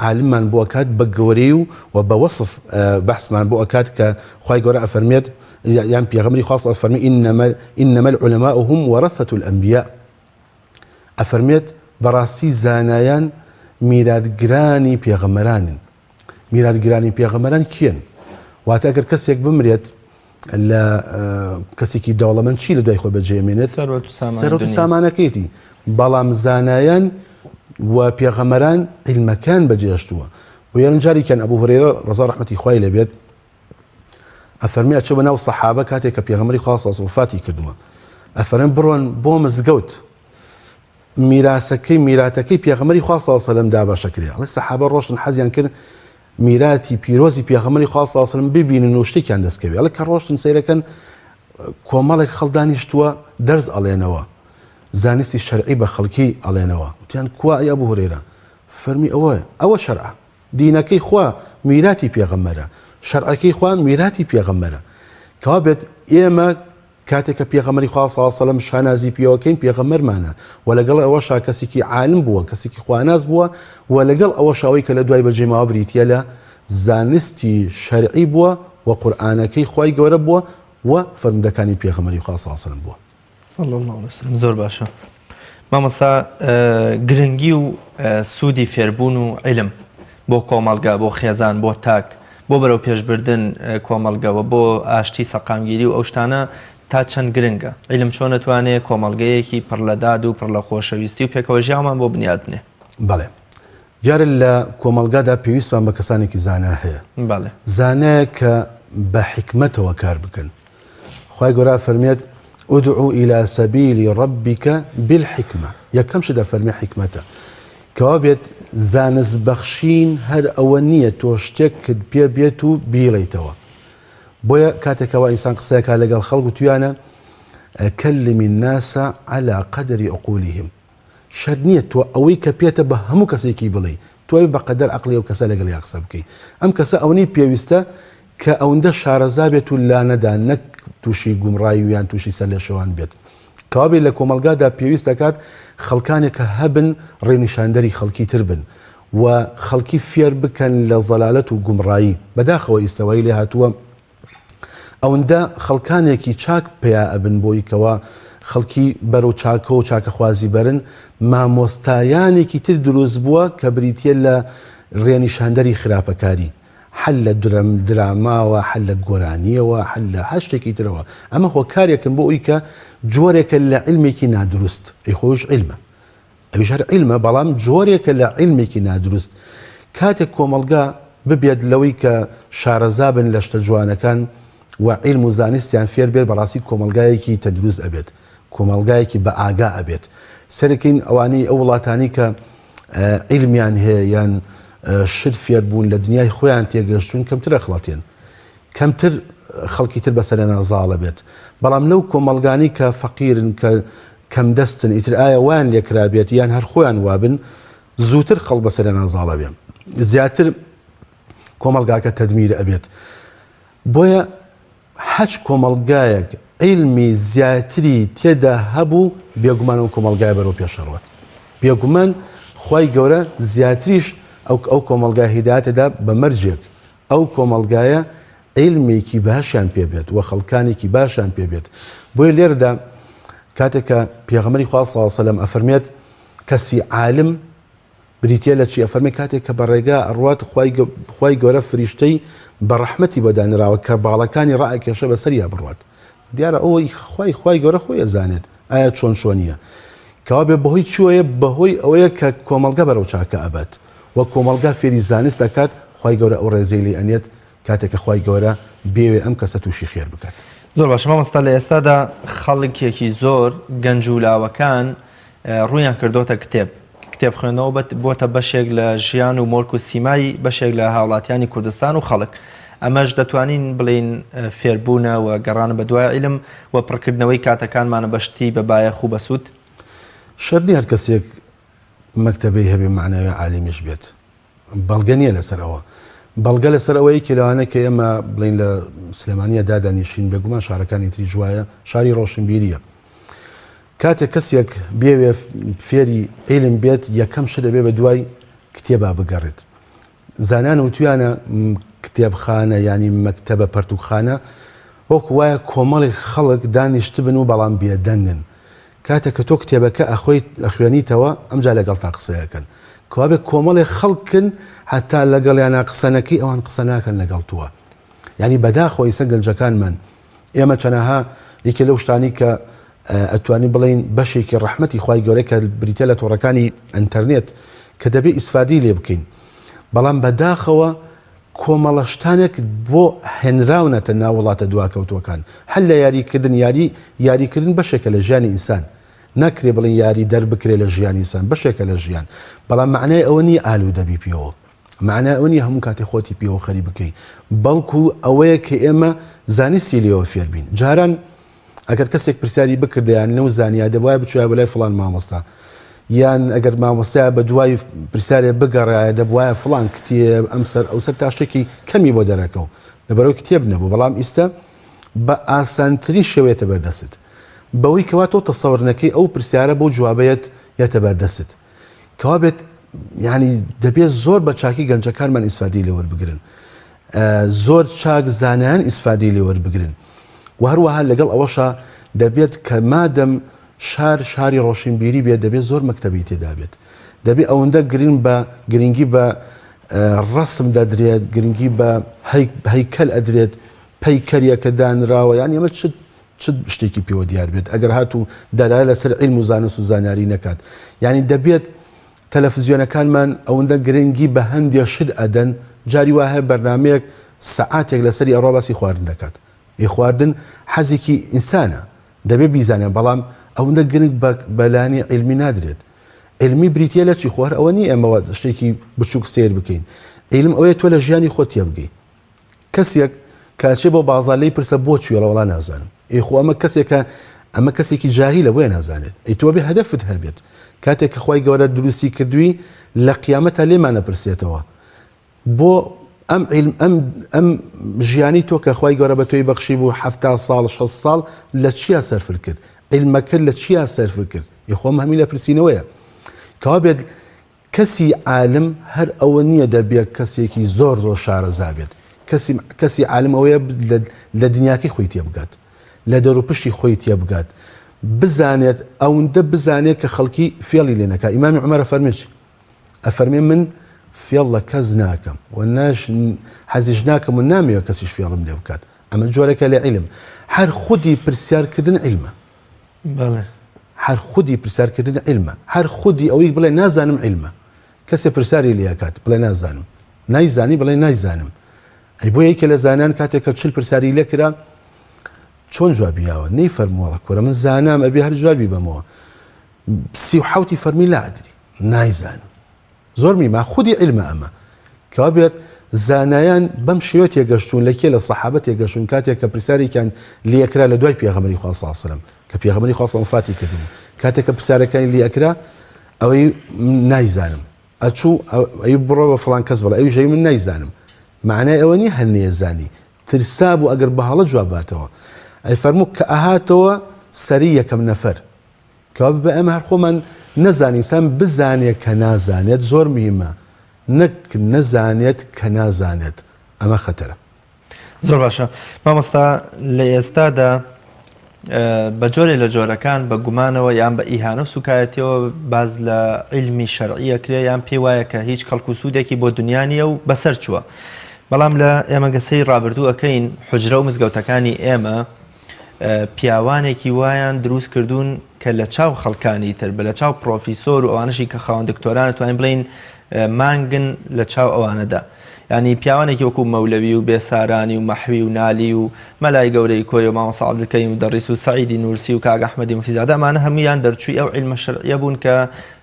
عالممان بۆ ئەکات بە گەورەی و بە وەسف بەحسمان بۆ ئەکات کە خوای گەورە ئەفەرمێت يعني بيغمري خاصة أفرمي إنما العلماء هم ورثة الأنبياء. أفرميت براسي زانايان میراتگرانی پێغەمبەرانن. میراتگرانی پێغەمبەران کێن؟ واتە ئەگەر کەسێک بمرێت لە کەسێکی دەوڵەمەند چی لە دوای خۆی بەجێمێنێت؟ سەرەوت و سامانەکەیەتی. بەڵام زانایان و پێغەمبەران عیلمەکان بەجێهێشتووە. بۆ یان جارێکیان ئەبوو هورەیرە ڕەزا ڕەحمەتی خوای لێبێت ئەفەرمی ئەچێ بەناو سەحابە کاتێک کە پێغەمبەری خوا سەڵڵاهو عەلەیهی وفاتی کردووە. ئەفەرمێن بڕۆن بۆ مزگەوت میراتەکەی پێغەمبەری خوا سەڵڵاهو عەلەیهی وسەلەم دابەشەکرێ. ئەڵێ سەحابە ڕۆشتن حەزیان کرد میراتی پیرۆزی پێغەمبەری خوا سەڵڵاهو عەلەیهی وسەلەم ببینن و شتێکیان دەستکەوێ. ئەڵێ کە ڕۆشتن سەیرەکەن کۆمەڵێک خەڵک دانیشتووە دەرز ئەڵێنەوە، زانستی شەرعی بە خەڵکی ئەڵێنەوە. وتیان کوا ئەی ئەبوو هورەیرە؟ فەرمی ئەوە شەرعە، دینەکەی خوا میراتی پێغەمبەرە، شەرعەکەی خوا میراتی پێغەمبەرە. کەوا بێت ئێمە کاتێک کە پێغەمبەری خوا سەڵڵاهو عەلەیهی وسەلەم شانازی پێوەکەین پێغەمبەرمانە و لەگەڵ ئەوەشا کەسێکی عالم بووە، کەسێکی خواناز بووە و لەگەڵ ئەوەشەوەی کە لە دوای بەجێماوە بریتیە لە زانستی شەرعی بووە و قورئانەکەی خوای گەورە بووە و فەرمودەکانی پێغەمبەری خوا سەڵڵاهو عەلەیهی وسەلەم بووە. صلی الله علیه وسلم. زۆر باشە. مامۆستا گرنگی و سوودی فێربوون و عیلم بۆ کۆمەڵگا، بۆ خێزان، بۆ تاک، بۆ بەرەو پێشبردن کۆمەڵگەوە، بۆ ئاشتی سەقامگیری و ئەو شتانە تا چەند گرنگە؟ عیلم چۆن دەتوانێت کۆمەڵگەیەکی پڕ لە داد و پڕ لە خۆشەویستی و پێکەوەژیامان بۆ بنیاد بنێ؟ بەڵێ. جارە لە کۆمەڵگادا پێویستمان بە کەسانێکی زانا هەیە. بەڵێ. زانایە کە بە حکمەتەوە کار بکەن. خوای گەورە فەرمێت ادعو إلى سبيل ربك بالحكمة. یەکەم شت دەفەرمێ حکمەتە. کەوا بێت زانست بەخشین هەر ئەوە نییە تۆ شتێک کرد پێ بێت و بیڵیتەوە. بۆیە کاتێکەوە ئینسان قسەیەکا لەگەڵ خەڵک و تویانە كلم الناس على قدر عقولهم. شەرت نییە تۆ ئەوەی کە پێتە بە هەموو کەسێکی بڵێ، تۆی بە قەدەر عەقڵی ئەو کەسە لەگەڵ یا قسە بکەی. ئەم کەسە ئەوەی پێویستە کە ئەوەندە شارەزا بێت و لانەدا، نەک تووشی گومڕایی و یان تووشی سەرلێشەوان بێت. کەوا بێت لە کۆمەڵگادا پێویست دەکات خەڵکانێک کە هەبن ڕێنیشاندەری خەڵکی تر بن و خەڵکی فێر بکەن لە زەلالەت و گومڕایی. بەداخەوە ئیستەوایی لێ هاتووە ئەوەندە خەڵکانێکی چاک پێیا ئەبن بۆی کەوا خەڵکی بەرەو چاکە و چاکەخوازی بەرن، مامۆستایانێکی تر دروست بووە کە بریتە لە ڕێنیشاندەری خراپەکاری، حل لە دراماوە، حل لە گۆرانیەوە، حل لە هەر شتێکی ترەوە. ئەمە هۆکارێکن بۆ ئەوی کە جۆرێکە لە عیلمێکی نادروست، ئەی خۆش عیلمە، ئەویش هەر عیلمە، بەڵام جۆرێکە لە عیلمێکی نادروست. کاتێک کۆمەڵگا ببێت لەوەی کە شارەزا بن لە شتە جوانەکان و عیلم و زانستیان فێر بێت، بەڕاستی کۆمەڵگایەکی تەندروست ئەبێت، کۆمەڵگایەکی بە ئاگا ئەبێت. سەرەکەین ئەوانەی ئەو وڵاتانی کە عیلمیان هەیە یان شت فێر بوون لە دنیای خۆیان تێگەشتون کەمتر ئەخڵەتێن، کەمتر خەڵکی تر بەسەرە نازاڵە بێت. بەڵام لەو کۆمەڵگانی کە فەقیرن کە کەم دەستن ئیتر ئایا وان لێکرا بێت یان هەر خۆیان وابن، زووتر خەڵک بەسەرە نازاڵە بێن، زیاتر کۆمەڵگاکە تەدمیر ئەبێت. بۆیە هەچ کۆمەڵگایەک عیلمی زیاتری تێدا هەبوو بێگومان ئەو کۆمەڵگای بەرەو پێشەڕوات. بێگومان خوای گەورە زیاتریش ئەو کۆمەڵگای هیدایەتەدا بە مەرجێک ئەو کۆمەڵگایە عیلمێکی باشیان پێبێت و خەڵکانێکی باشیان پێبێت. بۆیە لێرەدا کاتێک کە پێغەمبەری خوا صلی الله عەلەیهی وسەلەم ئەفەرمێت کەسی عالم بریتە لە چی؟ ئەفەرمێت کاتێک کە بەڕێگا ئەڕوات خوای گەورە فریشتەی بە ڕەحمەتی بەدانراوە کە باڵەکانی ڕائەکێشە بەسەریا بڕوات. دیارە ئەوەی خوای گەورە خۆی ئەزانێت ئایا چۆن چۆنیە. کەوا بێ بەهۆی چووەیە؟ بەهۆی ئەوەیە کە کۆمەڵگە بەرەو چاکە ئەبات و کۆمەڵگا فێری زانست دەکات، خوای گەورە ئەو ڕێزەی لێ ئەنێت کاتێک کە خوای گەورە بێوێ ئەم کەسە تووشی خێر بکات. زۆر باشە مامۆستا، لە ئێستادا خەڵکێکی زۆر گەنج و لاوەکان ڕوویان کردۆتە کتێب خوێندنەوە بۆتە بەشێک لە ژیان و مۆڵک و سیمای بەشێک لە هاوڵاتیانی کوردستان و خەڵک. ئەمەش دەتوانین بڵین فێربوونە و گەڕانە بە دوای عیلم و پڕکردنەوەی کاتەکانمانە بەشتی بە بایەخ و بەسوود. شەرنی هەر کەسێک مەکتەبەی هەبێ معناوی عالیمیش بێت، بەڵگە نییە لەسەر ئەوە. بەڵگە لەسەر ئەوەی کە لەوانە کە ئێمە بڵین لە سلێمانیە دادانیشین بێگومان شارەکانی تری جوایە، شاری ڕۆشنبیریە. کاتێک کەسێک بێوێ فێری عیلم بێت، یەکەم شت دەبێ بە دوای کتێبا بگەڕێت. زانان وتویانە کتێبخانە ینی مەکتەبە پەرتوخانە وەک وایە کۆمەڵی خەڵک دانیشتبن و بەڵام بێدەنگن کاتێک کە تۆ کتێبەکە ئەخوێنیتەوە ئەمجا لەگەڵ تا قسەیەکەن کەوابێت کۆمەڵی خەڵکن حتا لەگەڵیانە قسەنەکەی ئەوان قسە ناکەن لەگەڵ تووە یعنی بەداخۆی ئێستا گەنجەکانمان ئێمە چەنەها یەکێ لەو شتانی کە ئەتوانی بڵین بەشێکی ڕەحمەتی خوای گەورەی کە بریتە لە تۆڕەکانی ئینتەرنێت کە دەبێت ئیسفادی لێ بکەین بەڵام بەداخەوە کۆمەڵە شتانێک بۆ هێنراونەتە ناو وڵاتە دواکەوتوەکان هەل لە یاریکردن یاریکردن بەشێکە لە ژیانی ئینسان نەکرێ بڵین یاری دەربکرێ لە ژیانی ئینسان بەشێکە لە ژیان بەڵام معنای ئەوە نیە ئالوودەبی پێوە معنای ئەوە نیە هەموو کاتێ خۆتی پێوە خەری بکەی بەڵکو ئەوەیە کە ئێمە زانستی لێەوە فێر بین جاران ئەگەر کەسێک پرسیاری بکردیان نەو زانیا دەبواە بچوای بەلای فڵان مامۆستا یان ئەگەر مامۆستای بە دوای پرسیارێ بگەڕایە دەبواە فڵان کتێب ئەمسەر ئەوسەر تا شتێکی کەمی بۆ دەرەکەو لەبەرەوە کتێب نەبوو بەڵام ئیستا بە ئاسانترین شێوێتە بەردەست بەوەی کەوا تۆ تەسەوڕنەکەی ئەو پرسیارە بۆ جوابەیەت یەتە بەردەست کەوا بێت یعنی دەبێت زۆر بە چاکی گەنجەکانمان ئیسفادی لێ وەربگرن زۆر چاک زانایان ئیسفادی لێ وەربگرن و هەروەها لەگەڵ ئەوەشە دەبێت کە مادەم شاری ڕۆشنبیری بێت دەبێت زۆر مەکتەبی تێدا بێت دەبێت ئەوەندە گرنگی بە ڕسم دەدرێت گرنگی بە هەیکەل ئەدرێت پەیکەریەکە دانراوە یان ئەمە چ شتێکی پێوە دیار بێت ئەگەر هاتوو دەلایە لەسەر عیلم و زانست و زانیاری نەکات یعنی دەبێت تەلەڤیزیۆنەکانمان ئەوەندە گرنگی بە هەندێک شت ئەدەن جاری وایە بەرنامەیەک سەعاتێک لەسەری ئەڕۆ باسی خواردن دەکات خواردن حەزێکی ئینسانە دەبێت بیزانێن بەڵام ئەوەندە گرنگ بەلانی عیلمی نادرێت علمی بریتە لە چی خوار ئەوە نیە ئەمەوە شتێکی بچووک سیر بکەین عیلم ئەوەیە تۆ لە ژیانی خۆت بگەی کەسێک کاچێ بۆ بازارلەی پرسە بۆ چووە لە وڵا نازانم ئێخۆ ئەمە کەسێکی جاهیلە بۆیە نازانێت ئەیتۆ بێ هەدەفت هەبێت کاتێک کە خوای گەورە دروستی کردووی لە قیامەتە لێمانە پرسێتەوە بۆ ئەم ژیانی تۆ کە خوای گەورە بە تۆی بەخشی بوو 70 ساڵ 6 ساڵ لە چیا سەرفر کرد عیلمەکە لە چیا سەرفر کرد یخۆم هەمی لە پرسیینەوەیە کەوا بێت کەسی عالم هەر ئەوە نییە دەبێت کەسێکی زۆر شارەزا بێت کەسی عالم ئەوەیە لە دنیاکەی خۆی تێ بگات لە دەروپشتی خۆی تێ بگات بزانێت ئەوەندە بزانێت کە خەڵکی فێڵی لێ نەکات ئیمامی عومەر ئەفەرمێ من فێڵ لە کەس ناکەم و حەزیش ناکەم و نامەوە کەسیش فێڵم لێ بکات ئەمە جۆرەکە لە عیلم هەر خودی پرسیارکردن عیلمە هەر خودی پرسیارکردن عیلمە هەر خودی ئەوەی بڵێ نازانم عیلمە کەسێ پرسیاری لێکات بڵێ نازانم نایزانی بڵێ نایزانم ئەی بۆ یەکێ لە زانان کاتێک کە 40 پرسیاری لێ کرا چۆن جوابیاوە نەی فەرمووەڵە کورە من زانام ئەبێ هەر جوابی بەمەوە 37 فەرمی لا ئەدری نایزانم زۆر میما خودی عیلمە ئەمە کەوا بێت زانایان بەم شێوە تێگەشتون لەکێ لە سەحابەت تێگەشتون کاتێک کە پرسیارێکیان لێکرا لە دوای پێغەمبەری خوا صلی الله علیه و سلم کە پێغەمبەری خوا صلی الله علیه و سلم وفاتی کردبوو کاتێک کە پرسیارەکانی لێکرا ئەوەی نایزانم ئەچوو ئەی بڕۆ بە فڵان کەس بڵێ ئەوی ژەی من نایزانم معنای ئەوە نیە هەر نێزانی ترسا بوو ئەگەر بە هەڵە جواباتەوە ئەی فەرموو کە ئەهاتەوە سەری یەکەم نەفەر کەوا بە ئەمە هەر خۆمان نەزانی سام بزانێت کە نازانێت زۆر مهمە نەک نەزانێت کە نازانێت ئەمە خەتەرە زۆر باشە مامۆستا لە ئێستادا بە جۆرێ لە جۆرەکان بە گومانەوە یان بە ئیهانە و سوکایەتەوە باز لە عیلمی شەرعیەکرێ یان پێی وایە کە هیچ کەڵک و سوودێکی بۆ دنیانیە و بەسەر چووە بەڵام لە ئێمە گەسەی ڕابردوو ئەەکەین حوجرە و مزگەوتەکانی ئێمە پیاوانێکی وایان دروست کردوون کە لە چاو خەڵکانی تر بە لە چاو پرۆفیسۆر و ئەوانشی کە خاوەن دکتۆران توانین بڵین مانگن لە چاو ئەوانەدا ینی پیاوانێکی وەکو مەولەوی و بێسارانی و مەحوی و نالی و مەلای گەورەی کۆی و مامۆستا عەبدولکەریم و دەڕیس و سەعیدی نورسی و کاک ئەحمەدی موفیزادە ئەمانە هەموویان دەرچووی ئەو عیلمە شەرعیە بوون کە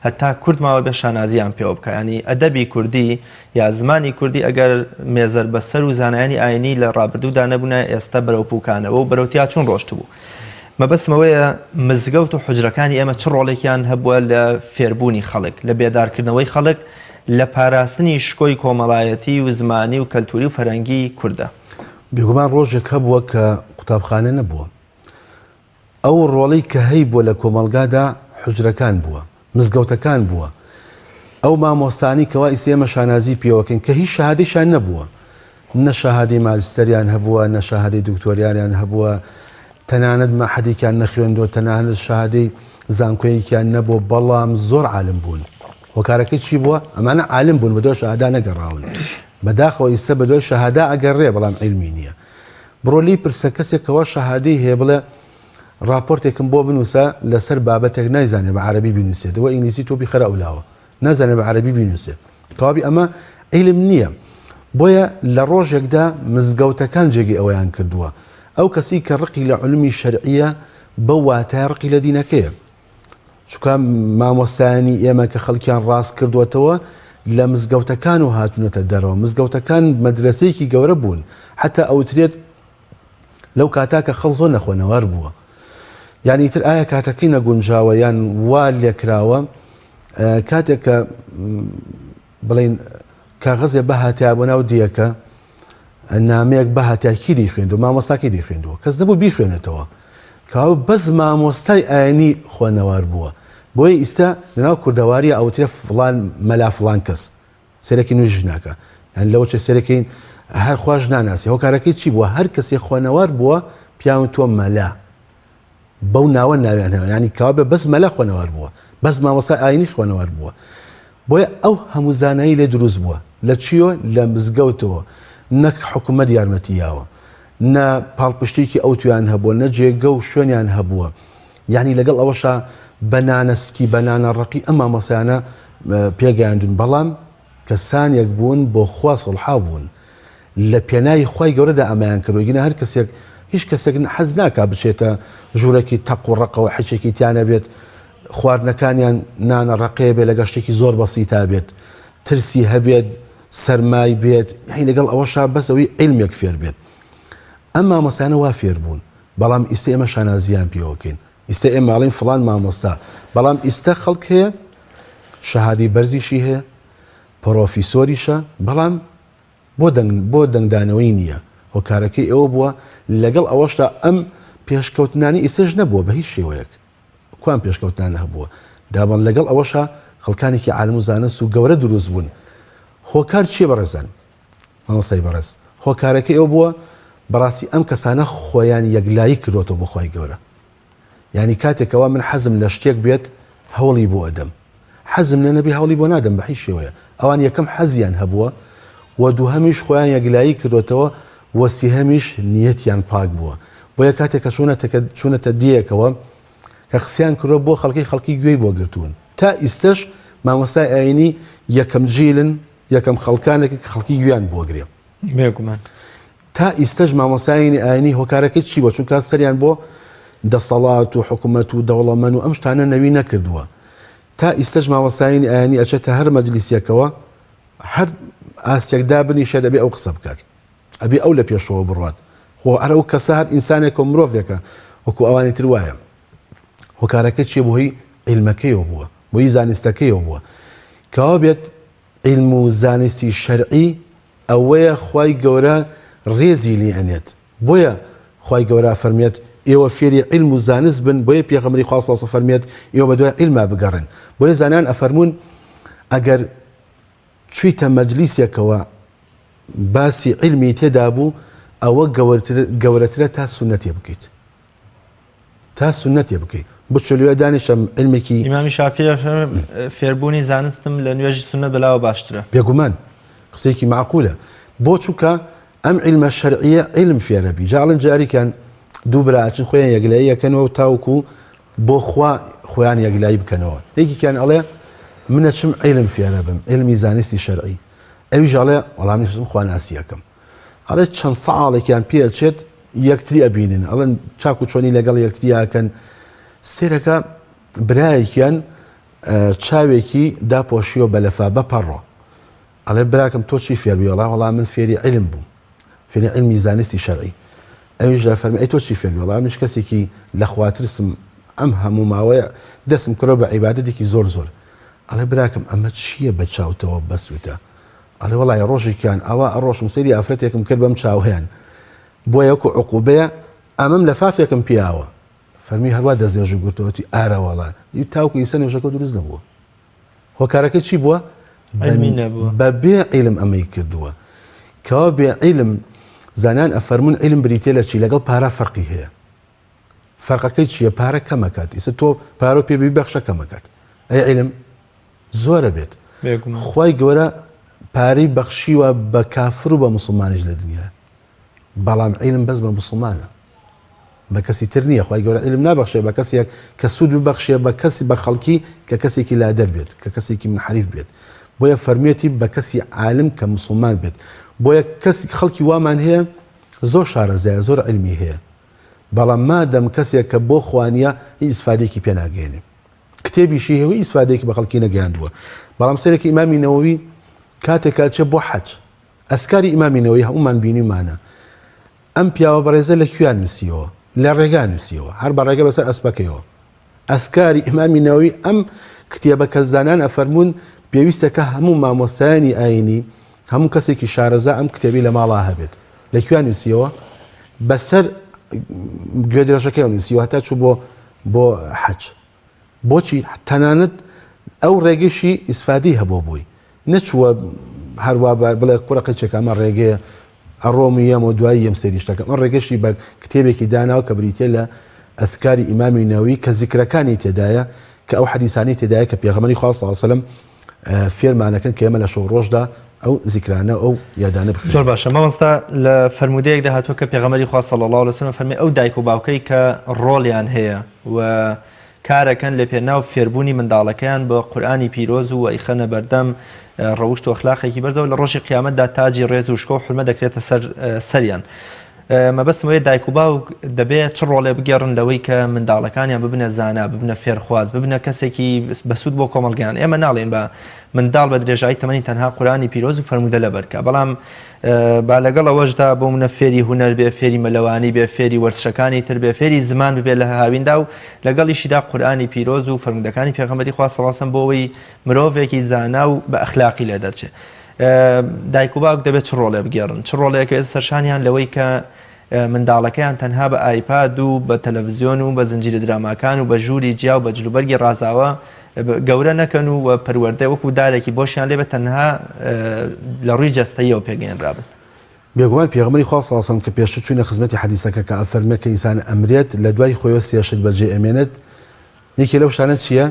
هەتا کورد ماوە بێ شانازیان پێوە بکە ینی ئەدەبی کوردی یا زمانی کوردی ئەگەر مێزەر بەسەر و زانایانی ئاینی لە ڕابردوودا نەبوونە ئێستا بەرەو پوکانەوە و بەرەوتیا چۆن ڕۆشت بوو مەبەستمەوەیە مزگەوت و حوجرەکانی ئێمە چ ڕۆڵێکیان هەبووە لە فێربوونی خەڵک لە بێدارکردنەوەی خەڵک لە پاراستنی شکۆی کۆمەڵایەتی و زمانی و کەلتوری و فەرەنگی کووردە بێگومان ڕۆژێک هەبووە کە قوتابخانە نەبووە ئەو ڕۆڵەی کە هەی بووە لە کۆمەلگادا حوجرەکان بووە مزگەوتەکان بووە ئەو مامۆستانی کەوا ئیسێمە شانازی پێوەکەن کە هیچ شەهادەیشان نەبووە نە شاهادەی ماجستەریان هەبووە، نە شاهادەی دکتۆریانیان هەبووە، تەنانەت مەحەدێکیان نەخوێندەوە، تەنانەت شاهادەی زانکۆیەکیان نەبووە، بەڵام زۆر عالم بوون. هۆکارەکەی چی بووە؟ ئەمانە عالم بوون، بەدۆ شاهادا نەگەڕاون، بەداخەوە ئیستا بەدۆی شاهادا ئەگەڕێ، بەڵام عیلمی نییە. بڕۆ لی پرسە کەسێکەوە شاهادەی هەیە بڵێ راپۆرتێکم بۆ بنووسە لەسەر بابەتێک نایزانێ بە عەرەبی بنووسێت، ئەوە ئینگلیزی تۆپی خەرە ئەولاوە، نازانێ بە عەرەبی بنووسێت، کەوابی ئەمە عیلم نییە. بۆیە لە ڕۆژێکدا مزگەوتەکان جێگی ئەوەیان کردووە. ئەو کەسی کە ڕقی لە علمی شەرعیە بە واتای ڕقی لە دینەکەیە. چونکە مامۆستایانی ئێمە کە خەڵکیان ڕاست کردوێتەوە لە مزگەوتەکان و هاتوونەتە دەرەوە. مزگەوتەکان مەدرسەیەکی گەورە بوون، حتا ئەوترێت لەو کاتا کە خەڵ زۆر نەخۆنەوار بووە. یعنی تر ئایا کاتەکەی نەگونجاوە یان وا لێکراوە کاتێک کە بڵین کاغەزێ بەهاتیا بۆ ناو دیەکە نامەیەک بەهاتیاکیری خوێندەوە، مامۆستاکیری خوێندەوە، کەس نەبوو بیخوێنێتەوە، کاو بەس مامۆستای ئاینی خوێنەوار بووە. بۆیە ئیستا لەناو کوردەواری ئەوترێ فڵان مەلا فڵان کەس سەرێکی نوێژ ناکە، یان لەوە چێ سەرەکەین هەر خوۆش ناناسی. هۆکارەکەی چی بووە؟ هەر کەسێ خوێنەوار بووە پیاون تۆ مەلا، بەو ناوە ناویان هەیە، ینی کاوابێ بەس مەلا خوێنەوار بووە، بەس مامۆستای ئاینی خوێنەوار بووە. بۆیە ئەو هەموو زانایی لێ دروست بووە لە چیۆ؟ لە مزگەوتەوە، نەک حکوومەت یارمەتیاوە، نە پاڵپشتێکی ئەو تویان هەبووە، نە جێگە و شوێنیان هەبووە. یعنی لەگەڵ ئەوەشە بەنانەسکی بەنانە ڕقی ئەم مامۆستایانە پێگەیاندون، بەڵام کەسانێک بوون بۆ خوا سڵحا بوون، لە پێناوی خوای گەورەدا ئەمایان کردوگینە. هەر کەسێک هیچ کەسێک حەز ناکا بچێتە ژوورێکی تەق و ڕقەوە حەچێکی تیانە بێت، خواردنەکانیان نانە ڕقەیە بێت، لە گەشتێکی زۆر بەسیتا بێت، ترسی هەبێت، سەرمای بێت، هی لەگەڵ ئەوەشا بەسەوەی عیلمێک فێر بێت. ئەم مامۆستایانە وا فێر بوون، بەڵام ئیستا ئێمە شانازیان پێوەکەین. ئیستا ئێمە ماڵین فڵان مامۆستا، بەڵام ئیستا خەڵک هەیە شەهادی بەرزیشی هەیە، پرۆفیسۆریشە، بەڵام بۆ دەنگدانەوەی نییە. هۆکارەکەی ئەوە بووە لەگەڵ ئەوەشتا ئەم پێشکەوتنانی ئیسەش نەبووە بە هیچ شێوەیەک. کوان پێشکەوتنانە هەبووە، دابن لەگەڵ ئەوەشە خەڵکانێکی عالم و زانست و گەورە دروست بوون. هۆکار چیە بەڕێزان؟ مامۆستای بەڕێز، هۆکارەکەی ئەو بووە بەڕاستی ئەم کەسانە خۆیان یەکلایی کردوەوە بۆ خوای گەورە. یعنی کاتێکەوە من حەزم لە شتێک بێت هەوڵی بۆ ئەدەم، حەزم لە نەبی هەوڵی بۆ نادەم بە هیچ شێوەیە. ئەوان یەکەم حەزیان هەبووە و دووهەمیش خۆیان یەکلایی کردوێتەوە و سێهەمیش نیەتیان پاک بووە. بۆیە کاتێک کە چوونەتە دیەکەوە کە قسەیان کردووە بۆ خەڵکی گوێی بۆ گرتوون، تا ئیستەش مامۆستای ئاینی یەکەم جیلن، یەکەم خەڵکانێکی کە خەڵکی گوێیان بۆگرێ. بێگومان تا ئیستەش مامۆستای ئاینی هۆکارەکەی چی بۆ؟ چونکە سەریان بۆ دەسەڵات و حکوومەت و دەوڵەمەند و ئەم شتانە نەوی نەکردووە. تا ئیستەش مامۆستای ئاینی ئەچێتە هەر مەجلیسێکەوە، هەر ئاستێکدا بنیشە دەبێ ئەو قسە بکات، ئەبێ ئەو لە پێشەوە بڕات. خۆ هەر ئەو کەسە هەر ئینسانێک و مرۆڤێکە وەکو ئەوانی تر وایە. هۆکارەکە چیە؟ بۆ هی عیلمەکەیەوە بووە، بۆی زانستەکەیەوە بووە، کەوا بێت عیلم و زانستی شەرعی ئەوەیە خوای گەورە ڕێزی لێ ئەنێت. بۆیە خوای گەورە فەرمێت ئێوە فێری عیلم و زانست بن، بۆیە پێغەمبەری خوا سەڵ فەرمێت ئێوە بە دوای عیلما بگەڕن. بۆیە زانان ئەفەرمون ئەگەر چویتە مەجلیسێکەوە باسی عیلمی تێدا بوو، ئەوە گەورەترە تا سونەتێ بکەیت، تا سونەتێ بکەیت. بچلوێ دانیشم علمێکی ئیمامی شافعی فێربوونی زانستم لە نوێژی سونەت بەلاوە باشترە. بێگومان قسەیەکی معقولە، بۆ چووکە ئەم عیلمە شەرعیە عیلم فێرەبی. جاڵن جاریکان دوو براچن خۆیان یەکلایی یەکەنەوە تاوکو بۆ خوا خۆیان یەکلایی بکەنەوە. یەکیان ئەڵێ منە چم عیلم فێرە بم، عیلمی زانستی شەرعی. ئەویش ئەڵێ وەڵامی خوا ناسی یەکەم. ئەڵێ چەند ساڵێکیان پێچێت یەکتری ئەبینن، ئەڵێن چاک و چۆنی لەگەڵ یەکتریاکەن. سێرەکە برایەکیان چاوێکی داپۆشیەوە بە لەفا بەپەڕۆ. ئەڵێ براکەم تۆ چی فێر بووی؟ وەڵام من فێری عیلم بووم، فێری عیلمی زانستی شەرعی. ئەویش فەرمی ئەی تۆ چی فێر بووی؟ وەڵام منیش کەسێکی لە خواترسم، ئەم هەموو ماوەیە دەستم کڕۆ بە عیبادەتێکی زۆر زۆر. ئەڵێ براکەم ئەمە چییە بە چاوتەوە بەسووتە؟ ئەڵێ وەڵای ڕۆژێکیان ئەوە ڕۆژم سەیری ئافرەتێکم کرد بەم چاوهیان، بۆیە وەکو عقوبەیە ئەمەم لە فافێکم پیاوە. فەرمی هەروە دەستێژی گوتەوەتی ئارە وەڵات تاوکو ئیسە نوێژەکە دروست نەبووە. هۆکارەکە چی بووە؟ بەبێ عیلم ئەمەی کردووە. کەوا بێ عیلم زانان ئەفەرمون عیلم بریتێ لە چی لەگەڵ پارە فەرقی هەیە فەرقەکەی چییە پارە کەمەکات ئیسە تۆ پارۆ پێ بەخشە کەمەکات ئەی عیلم زۆرە بێت خی گەورە پارەی بەخشیوە بە کافر و بە مسلمانیش لە دنیا بەڵام عیلم بەس بە مسلمانە بە کەسی تر نییە خی گەورە عیلم نابەخشێ بە کەسێک کە سوود ببەخشێ بە کەسی بە خەڵکی کە کەسێکی لادەر بێت کە کەسێکی منحریف بێت بۆیە فەرمیەتی بە کەسی عالم کە مسلمان بێت بۆیە کەسی خەڵکی وامان هەیە زۆر شارەزایە زۆر عیلمی هەیە بەڵام مادەم کەسێک کە بۆ خوانیە هیچ ئیسفادێکی پێ ناگەێنێ کتێبیشی هەوی ئیسفادێکی بە خەڵکی نەگەیاندووە بەڵام سەرێکی ئیمامی نەوەوی کاتێکا چێ بۆ حەج ئەسکاری ئیمامی نەوەوی هەمومان بینیمانە ئەم پیاوە بەڕێزە لە کوێیان نووسیەوە لە ڕێگان نووسیەوە هەر بە ڕێگە بەسەر ئەسپەکەیەوە ئەسکاری ئیمامی نەوەوی ئەم کتێبە کە زانان ئەفەرمون پێویستەکە هەموو مامۆستایانی ئاینی هەموو کەسێکی شارەزا ئەم کتێبی لە ماڵا هەبێت لە کوێیان نووسیەوە بەسەر گوێدرێژەکەی نووسیەوە هەتا چوو بۆ حەج بۆچی تەنانەت ئەو ڕێگەشی ئیسفادی هەبوو بووی نەچووە هەروە بڵێ کوڕەقەچێک ئەمە ڕێگەیە ئەڕۆمی یەم و دوایی یەم سەریشتەکە ئەم ڕێگەشی بە کتێبێکی داناوە کە بریتێ لە ئەذکاری ئیمامی نەووی کە زیکرەکانی تێدایە کە ئەو حەدیثانی تێدایە کە پێغەمبەری خوا صلی الله علیه و سلم فێرمانەکەن کە ئێمە لە شەو ڕۆژدا ئەو زیکرانە ئەو یادانە بخوێنین. زۆر باشە مامۆستا لە فەرمودەیەکدا هاتووە کە پێغەمبەری خوا صلی الله علیه و سلم فەرمی ئەو دایک و باوکەی کە ڕۆڵیان هەیە و کارەکەن لە پێناو فێربوونی منداڵەکەیان بە قورئانی پیرۆز و ئەیخەنە بەردەم ڕەوشت و ئەخلاقێکی بەرزەوە لە ڕۆژی قیامەتدا تاجی ڕێز و شکۆ و حورمە دەکرێتە سەریان. مەبەستم وەیە دایک و باوک دەبێت چ ڕۆڵێ بگێڕن لەوەی کە منداڵەکانیان ببنە زانا ببنە فێرخواز ببنە کەسێکی بەسوود بۆ کۆمەڵگەیان ئێمە ناڵێن بە منداڵ بە درێژایی تەمەنی تەنها قورئانی پیرۆز و فەرمودە لەبەرکە بەڵام با لەگەڵ ئەوەشدا بۆ منە فێری هونەر بێ فێری مەلەوانی بێ فێری وەرزشەکانی تر بێ فێری زمان ببێت لە هاویندا و لەگەڵیشیدا قورئانی پیرۆز و فەرمودەکانی پێغەمبەری خوا صلی الله علیه و سلم بۆەوەی مرۆڤێکی زانا و بە ئەخلاقی لێ دەرچێت. دایک و باوک دەبێت چ ڕۆڵێ بگێڕن چ ڕۆڵێکە سەرشانیان لەوەی کە منداڵەکەیان تەنها بە ئایپاد و بە تەلەڤیزیۆن و بە زنجیرە دراماکان و بە ژووری جیا و بە جلوبەرگی ڕازاوە گەورە نەکەن و پەروەردە وەکو دارێکی بۆشیان لێ بە تەنها لە ڕووی جەستەیەوە پێگەیەنرابن. بێگومان پێغەمبەری خوا صلی الله علیه و سلم کە پێشتر چوونە خزمەتی حەدیثەکە کە ئەفەرمێ کە ئینسان ئەمرێت لە دوای خۆیەوە سێشت بەجێ ئەمێنێت یەکێ لەو شانە چییە؟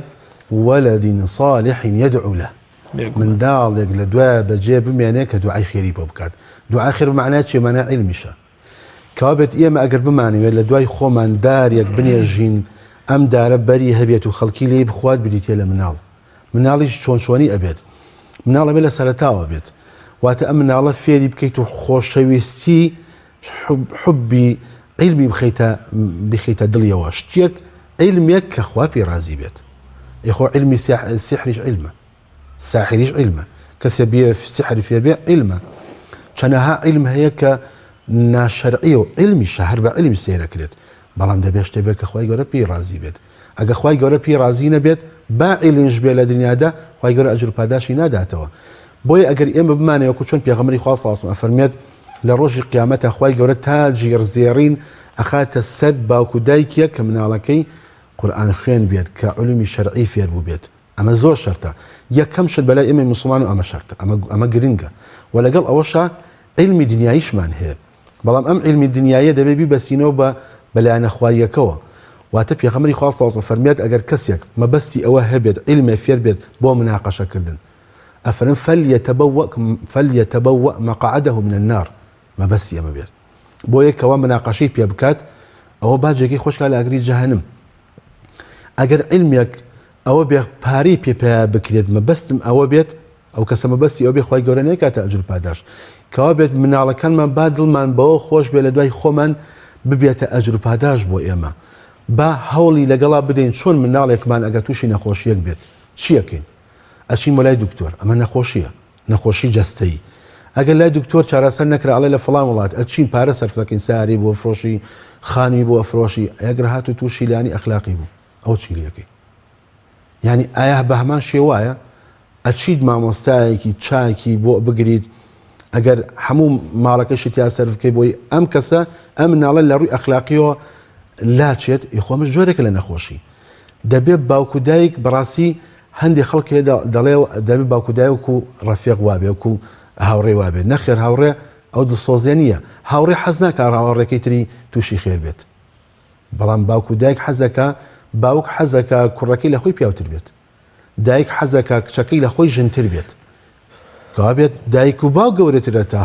وەلەد صالح يدعو له منداڵێک لە دوای بەجێ بمێنێ کە دوعای خێری بۆ بکات. دوعای خێر بمعنای چیە؟ معنای عیلمیشە. کەوا بێت ئێمە ئەگەر بمانەوێت لە دوای خۆمان دارێک بنێژین ئەم دارە بەری هەبێت و خەڵکی لێ بخوات بریتێ لە مناڵیش چۆنچۆنی ئەبێت مناڵە بێت لە سەرەتاوە بێت واتە ئەم مناڵە فێری بکەیت و خۆشەویستی حبی عیلمی بخەیتە دڵیەوە شتێک عیلمێک کە خوا پێی رازی بێت یخۆ عیلمی سیحریش عیلمە ساحریش عیلمە کەسێ بێ سیحری فێ بێ عیلمە چەنەها عیلم هەیە کە ناشەرعی و عیلمی شەهر بە عیلمی سێرەکرێت بەڵام دەبێت شتێ بێت کە خوای گەورە پێی رازی بێت ئەگە خوای گەورە پێی رازی نەبێت با عیلمش بێ لە دنیادا خوای گەورە ئەجر و پاداشی ناداتەوە. بۆیە ئەگەر ئێمە بمانەوە وەکو چۆن پێغەمبەری خوا صلی الله علیه و سلم ئەفەرمێت لە ڕۆژی قیامەتە خوای گەورە تاجی ڕزێڕین ئەخاتە سەر باوکو دایکێک کە مناڵەکەی قورئان خوێن بێت کە علومی شەرعی فێر بوو بێت. ئەمە زۆر شەرتە یەکەم شت بەلای ئێمە موسڵمان و ئەمە شەرتە ئەمە گرنگە و لەگەڵ ئەوەشە عیلمی دنیاییشمان هەیە بەڵام ئەم عیلمی دنیاییە دەبێت بیبەسینەوە بە بەلایەنە خواییەکەوە واتە پێغەمبەری خوا صلی الله علیه و سلم فەرمێت ئەگەر کەسێک مەبەستی ئەوە هەبێت عیلمێ فێر بێت بۆ مناقەشەکردن ئەفەرمێن فەلیەتەبەوەء مەقعدەه من النار مەبەستی ئەمە بێت بۆ یەکەوە مناقەشەی پێ بکات ئەوە باجێکی خۆشکا لە ئاگری جەهەنم. ئەگەر عیلمێک ئەوە بێ پارەی پێ بکرێت مەبەستم ئەوە بێت ئەو کەسە مەبەستی ئەوە بێ خوای گەورە نەکاتە ئەجر و پاداش کەوا بێت مناڵەکانمان با دڵمان بەوە خۆش بێ لە دوای خۆمان ببێتە ئەجر و پاداش بۆ ئێمە با هەوڵی لەگەڵا بدەین چۆن مناڵێکمان ئەگە تووشی نەخۆشیەک بێت چیەکەین ئەچین بۆ لای دکتۆر ئەمە نەخۆشیە نەخۆشی جەستەیی ئەگەر لای دکتۆر چارەسەر نەکرا ئەڵێ لە فڵان وڵات ئەچین پارە سەرفەکەین ساری بۆ فرۆشی خانی بۆ ئەفرۆشی ئەگەر هاتو تووشی لانی ئەخلاقی بوو ئەو چیلەکەی یعنی ئایا بە هەمان شێوایە ئەچید مامۆستایەکی چاکی بۆ بگریت ئەگەر هەموو ماڵەکەشی تیا سەرفکەی بۆی ئەم کەسە ئەم مناڵە لە ڕووی ئەخلاقیەوە لاچێت ئیخۆمەش جۆرێکە لە نەخۆشی دەبێت باوکو دایک بەڕاستی هەندێک خەڵکی دەڵێ دەبێت باوکو دایک و ڕەفیق وابێ وکو هاوڕێ وابێ نەخێر هاوڕێ ئەو دڵسۆزیە نییە. هاوڕێ حەز ناکە هاوڕێکەی تری تووشی خێر بێت، بەڵام باوک و دایک حەزەکە باوک حەزەکە کوڕەکەی لە خۆی پیاوتر بێت، دایک حەزەکە کچەکەی لە خۆی ژنتر بێت، کەوا بێت دایک و باوک گەورەترە تا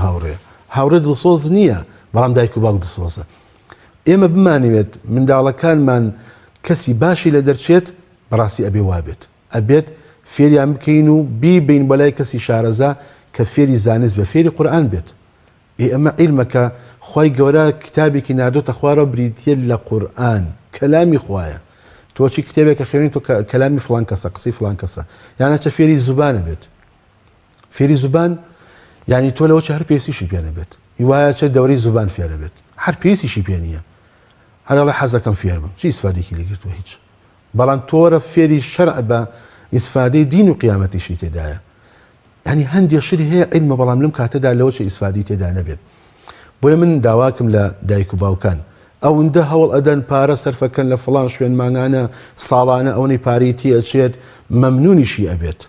هاوڕێ دڵسۆز نییە، بەڵام دایک و باوک دڵسۆزە. ئێمە بمانوێت منداڵەکانمان کەسی باشی لە دەرچێت بەڕاستی ئەبێ وابێت، ئەبێت فێریان بکەین و بیبین بەلای کەسی شارەزا کە فێری زانست بە فێری قورئان بێت. ئێمە عیلمەکە خی گەورە کتابێکی نردۆتە خوارە بریتە لە قورئان، کەلامی خوایە. تۆچی کتێبێکە خوێنین تۆ کەلامی فڵان کەسە، قسەی فڵان کەسە، یانەچە فێری زوبانە بێت. فێری زوبان یعنی تۆ لەوە چ هەر پێویستیشی پێ نەبێت، هیوایە چە دەورەی زوبان فێرە بێت، هەر پێویستیشی پێ نییە، هەرڵە حەزەکەم فێر بم، چی ئیسفادێکی لێگرتووە هیچ. بەڵام تۆرە فێری شەرع بە ئیسفادەی دین و قیامەتیشی تێدایە. ینی هەندێک شری هەیە عیلمە، بەڵام لەم کاتەدا لەوە چ ئیسفادی تێدا نەبێت. بۆیە من داواکم لە دایک و باوکان ئەوەندە هەوڵ ئەدەن پارە سەرفەکەن لە فڵان شوێن مانگانە ساڵانە ئەوەی پارێتی ئەچێت مەمنونیشی ئەبێت.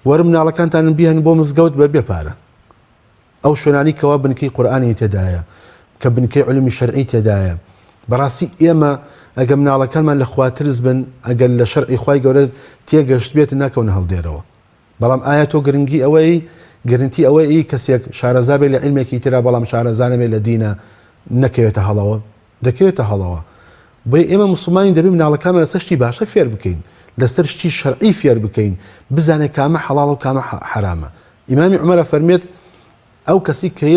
وەرم مناڵەکانتان بیان بۆ مزگەوت بەبێ پارە، ئەو شوێنانی کەوا بنکەی قورئانی تێدایە، کە بنکەی علومی شەرعی تێدایە. بەڕاستی ئێمە ئەگە مناڵەکانمان لە خواترز بن، ئەگەر لە شەرعی خوای گەورە تێگەشت بێت ناکەونە هەڵدێرەوە. بەڵام ئایا تۆ گرنتی ئەوەی کەسێک شارەزا بێت لە عیلمێکی ترا بەڵام شارەزانە بێت لە دینە نەکەوێتە هەڵەوە؟ دەکەوێتە هەڵەوە. بۆیە ئێمە موسڵمانی دەبێت مناڵەکانمان لەسەر شتی باشە فێر بکەین، لەسەر شتی شەرعی فێر بکەین، بزانێت کامە حەڵاڵ و کامە حرامە. ئیمامی عومەرە فەرمێت ئەو کەسی کە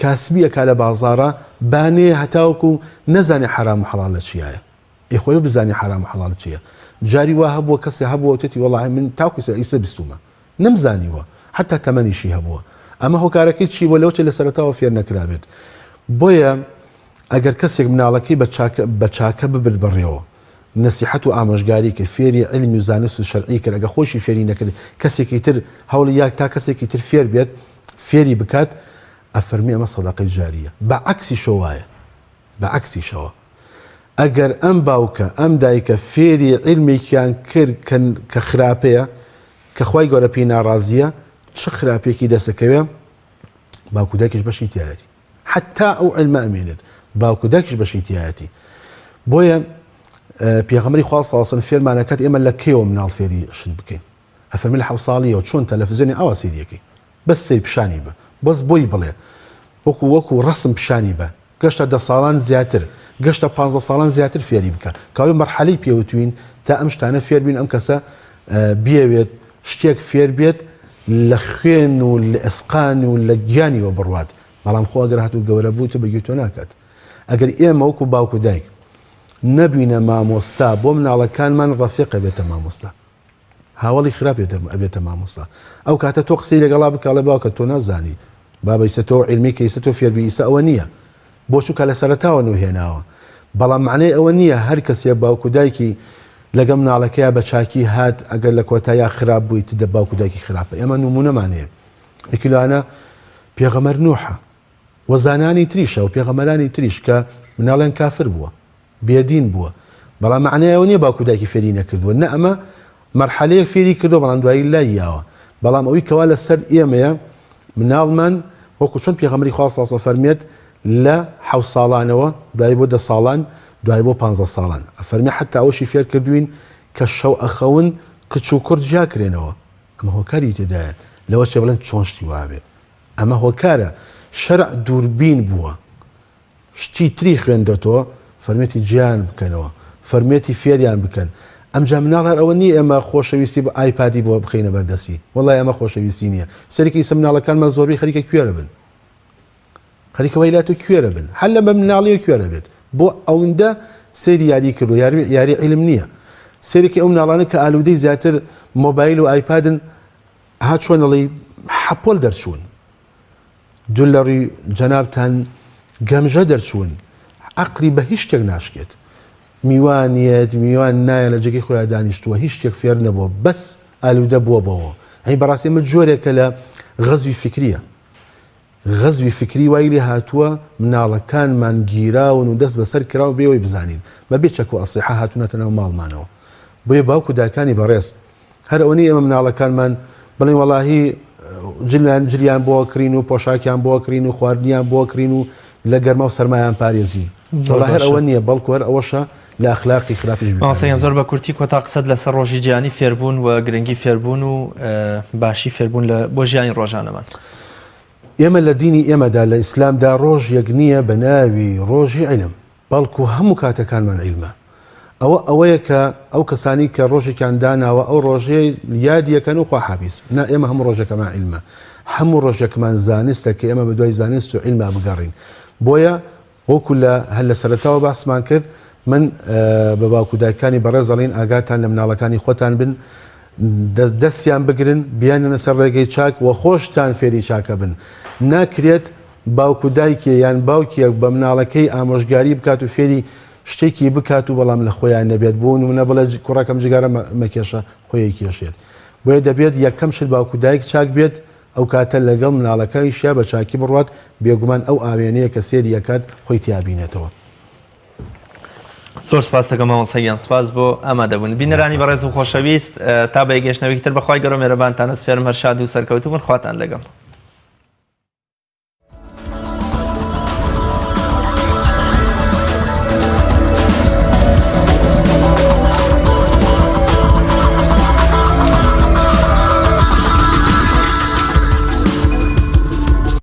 کاسبیەکە لە بازاڕە بانێ هەتاوەکو نەزانێ حرام و حەڵاڵ لە چیایە، ئێخۆی بزانێ حرام و حەڵاڵ چییە. جاری وا هەبووە کەسێ هەبووە وتێتی وەڵاهی من تاوکو ئیسە بیستومە نەمزانیوە، حتا تەمەنیشی هەبووە، ئەمە هۆکارەکەی چی بۆ لەوچە لە سەرەتاوە فێر نەکرابێت. بۆیە ئەگەر کەسێک مناڵەکەی بە چاکە ببر بڕێەوە، نەسیحەت و ئامۆژگاری کە فێری علمی و زانست و شەرعی کرد، ئەگە خۆشی فێری نەکرد کەسێکی تر هەوڵی یاک تا کەسێکی تر فێر بێت فێری بکات، ئەفەرمی ئەمە سەدەقەی جاریە. بەعەکسی شەوایە، بەعەکسی شەوە ئەگەر ئەم باوکە ئەم دایکە فێری علمێکیان کرد کە خراپەیە، کە خوای گەورە پێی ناڕازیە، چه خراپێکی دەسەکەوێ باوکو دایکیش بەشی تایەتی، حتا ئەو علمە ئەمێنێت باوکو دایکیش بەشی تایەتی. بۆیە پێغەمبەری خوا صلی الله علیه و سلم فێرمانەکات ئێمە لە کێوە مناڵ فێری شت بکەین. ئەفەرمی لە 7 ساڵیەوە چۆن تەلەڤیزیۆنی ئاوا سەیریەکەی بەس سەی پیشانی بە، بەس بۆی بڵێ وەکو ڕسم پیشانی بە، گەشتە 10 ساڵان زیاتر، گەشتە 15 ساڵان زیاتر فێری بکە، کاوی مەرحەلەی پێوتوین تا ئەم شتانە فێر بین، ئەم کەسە بیاوێت شتێک فێر بێت لە خوێن و لە ئەسقان و لە گیانیەوە بڕوات. بەڵام خۆ ئەگەر هاتوو گەورە بوو تۆ بەگوێ تۆ ناکات. ئەگەر ئێمە وەکو باوکو دایک نەبینە مامۆستا بۆ مناڵەکانمان ڕەفیقە بێتە مامۆستا، هاوڵی خراپ ئەبێتە مامۆستا. ئەو کاتە تۆ قسەی لەگەڵا بکە لە باوکە تۆ نازانی بابا ئیسە تۆ عیلمی کە ئیسە تۆ فێربی ئیسە ئەوە نییە، بۆ چووکە لە سەرەتاوە نوهێناوە. بەڵام معنەی ئەوە نییە هەر کەسێ باوکو دایکی لەگەم مناڵەکەیە بە چاکی هات ئەگەر لە کۆتاییا خراپ بوویت دە باوکو دایکی خراپە. ئێمە نمونەمانەیە یەکیلانە پێغەمبەر نوحە وەزانانی تریشە و پێغەمبەرانی تریش کە مناڵیان کافر بووە، بێدین بووە، بەڵام معنەی ئەوە نییە باوکو دایکی فێری نەکردووە، نە ئەمە مەرحەلەیەک فێری کردو بەڵام دوایی لای یاوە. بەڵام ئەوەی کەوا لەسەر ئێمەیە مناڵمان وەکو چۆن پێغەمبەری خوا صلی الله علیه و سلم فەرمێت لە 7 ساڵانەوە دوای بۆ 10 ساڵان دوای بۆ 15 ساڵان، ئەفەرمی حتا ئەوشی فێر کردوین کە شەو ئەخەون کچ و کورد جاکرێنەوە. ئەمە هۆکاری تێدایە لەوە چێ بڵێن چۆن شتی وابێ، ئەمە هۆکارە. شەرع دووربین بووە، شتی تری خوێندەتەوە فەرمێتی گیان بکەنەوە، فەرمێتی فێریان بکەن. ئەمجا مناڵ هەر ئەوە نییە ئێمە خۆشەویستی بە ئایپادی بۆ بخینە بەردەسی، وەڵای ئەمە خۆشەویستی نییە. سەرێکی ئیسە مناڵەکانمان زۆربەی خەریکە کوێرە بن، خەریکە وەیلات و کوێرە بن، هەر لە بە مناڵی کوێرە بێت. بۆ ئەوەندە سەیری یاری کردو، یاری عیلم نییە. سەرێکی ئەو مناڵانە کە ئالوودەی زیاتر مۆبایل و ئایپادن هات چۆنەڵی حەپۆل دەرچوون، دولەڕی جەنابتان گەمژە دەرچوون، عەقلی بە هیچ شتێک ناشکێت، میوانیت میوان نایە لە جێگەی خۆیان دانیشتووە، هیچ شتێک فێر نەبووە، بەس ئالوودە بووە بەوە. هەی بەڕاستی ئەمە جۆرێکە لە غەزوی فکریە، غەزوی فکری وای لێ هاتووە مناڵەکانمان گیراون و دەست بەسەر کراوە بێەوەی بزانین بەبێ چەک و ئەسلیحە هاتوونەتە ناو ماڵمانەوە. بۆیە باوکو دایکانی بەڕێز هەر ئەوەی ئێمە مناڵەکانمان بڵێن وەڵاهی جلیان بۆ کڕین و پۆشاکیان بۆ کڕین و خواردنیان بۆ کڕین و لە گەرمە و سەرمایان پارێزین هەر ئەوە نییە بەڵکو هەر ئەوەشە لە ئەخلاقی خراپیش ماسەیان زۆر بە کورتی کۆتا قسەت لەسەر ڕۆژی گیانی فێربوون و گرنگی فێربوون و باشی فێربوون بۆ ژیانی ڕۆژانەمان ئێمە لە دینی ئێمەدا لە ئیسلامدا ڕۆژ یەک نییە بە ناوی ڕۆژی عیلم بەڵکو هەموو کاتەکانمان عیلمە ئەوەیە کە ئەو کەسانی کە ڕۆژێکیان داناوە ئەو ڕۆژەیە یادیەکەن و خوا حابیس نا ئێمە هەموو ڕۆژەکەمان عیلمە هەموو ڕۆژێکمان زانستە کە ئێمە بە دوای زانست و عیلما بگەڕین بۆیە وەکو هەر لە سەرەتاوە باسمان کرد من بە باوکو دایکانی بەڕێزەڵین ئاگاتان لە مناڵەکانی خۆتان بن دەستیان بگرن بیانە سەر ڕێگەی چاک و خۆشتان فێری چاکە بن ناکرێت باوکو دایکێ یان باوکیەک بە مناڵەکەی ئامۆژگاری بکات و فێری شتێکی بکات و بەڵام لە خۆیان نەبێت بوون و منە بڵێ کوڕەکەم جگارە مەکێشە خۆی کێشێت بۆیە دەبێت یەکەم شت باوکو دایک چاک بێت ئەو کاتە لەگەڵ مناڵەکەی شیا بە چاکی بڕات بێگومان ئەو ئاوێنەیە کە سێری یەکات خۆی تیابینێتەوە زۆر سپاس دەکەم مامۆستاگیان سپاس بۆ ئامادەبوون بینەرانی بەڕێز و خۆشەویست تا بە یەکگەشتنەوەی تر بەخوای گەورە مێرەبانتانە سپێرم هەر شاد و سەرکەوتوو بن خواتان لەگەڵ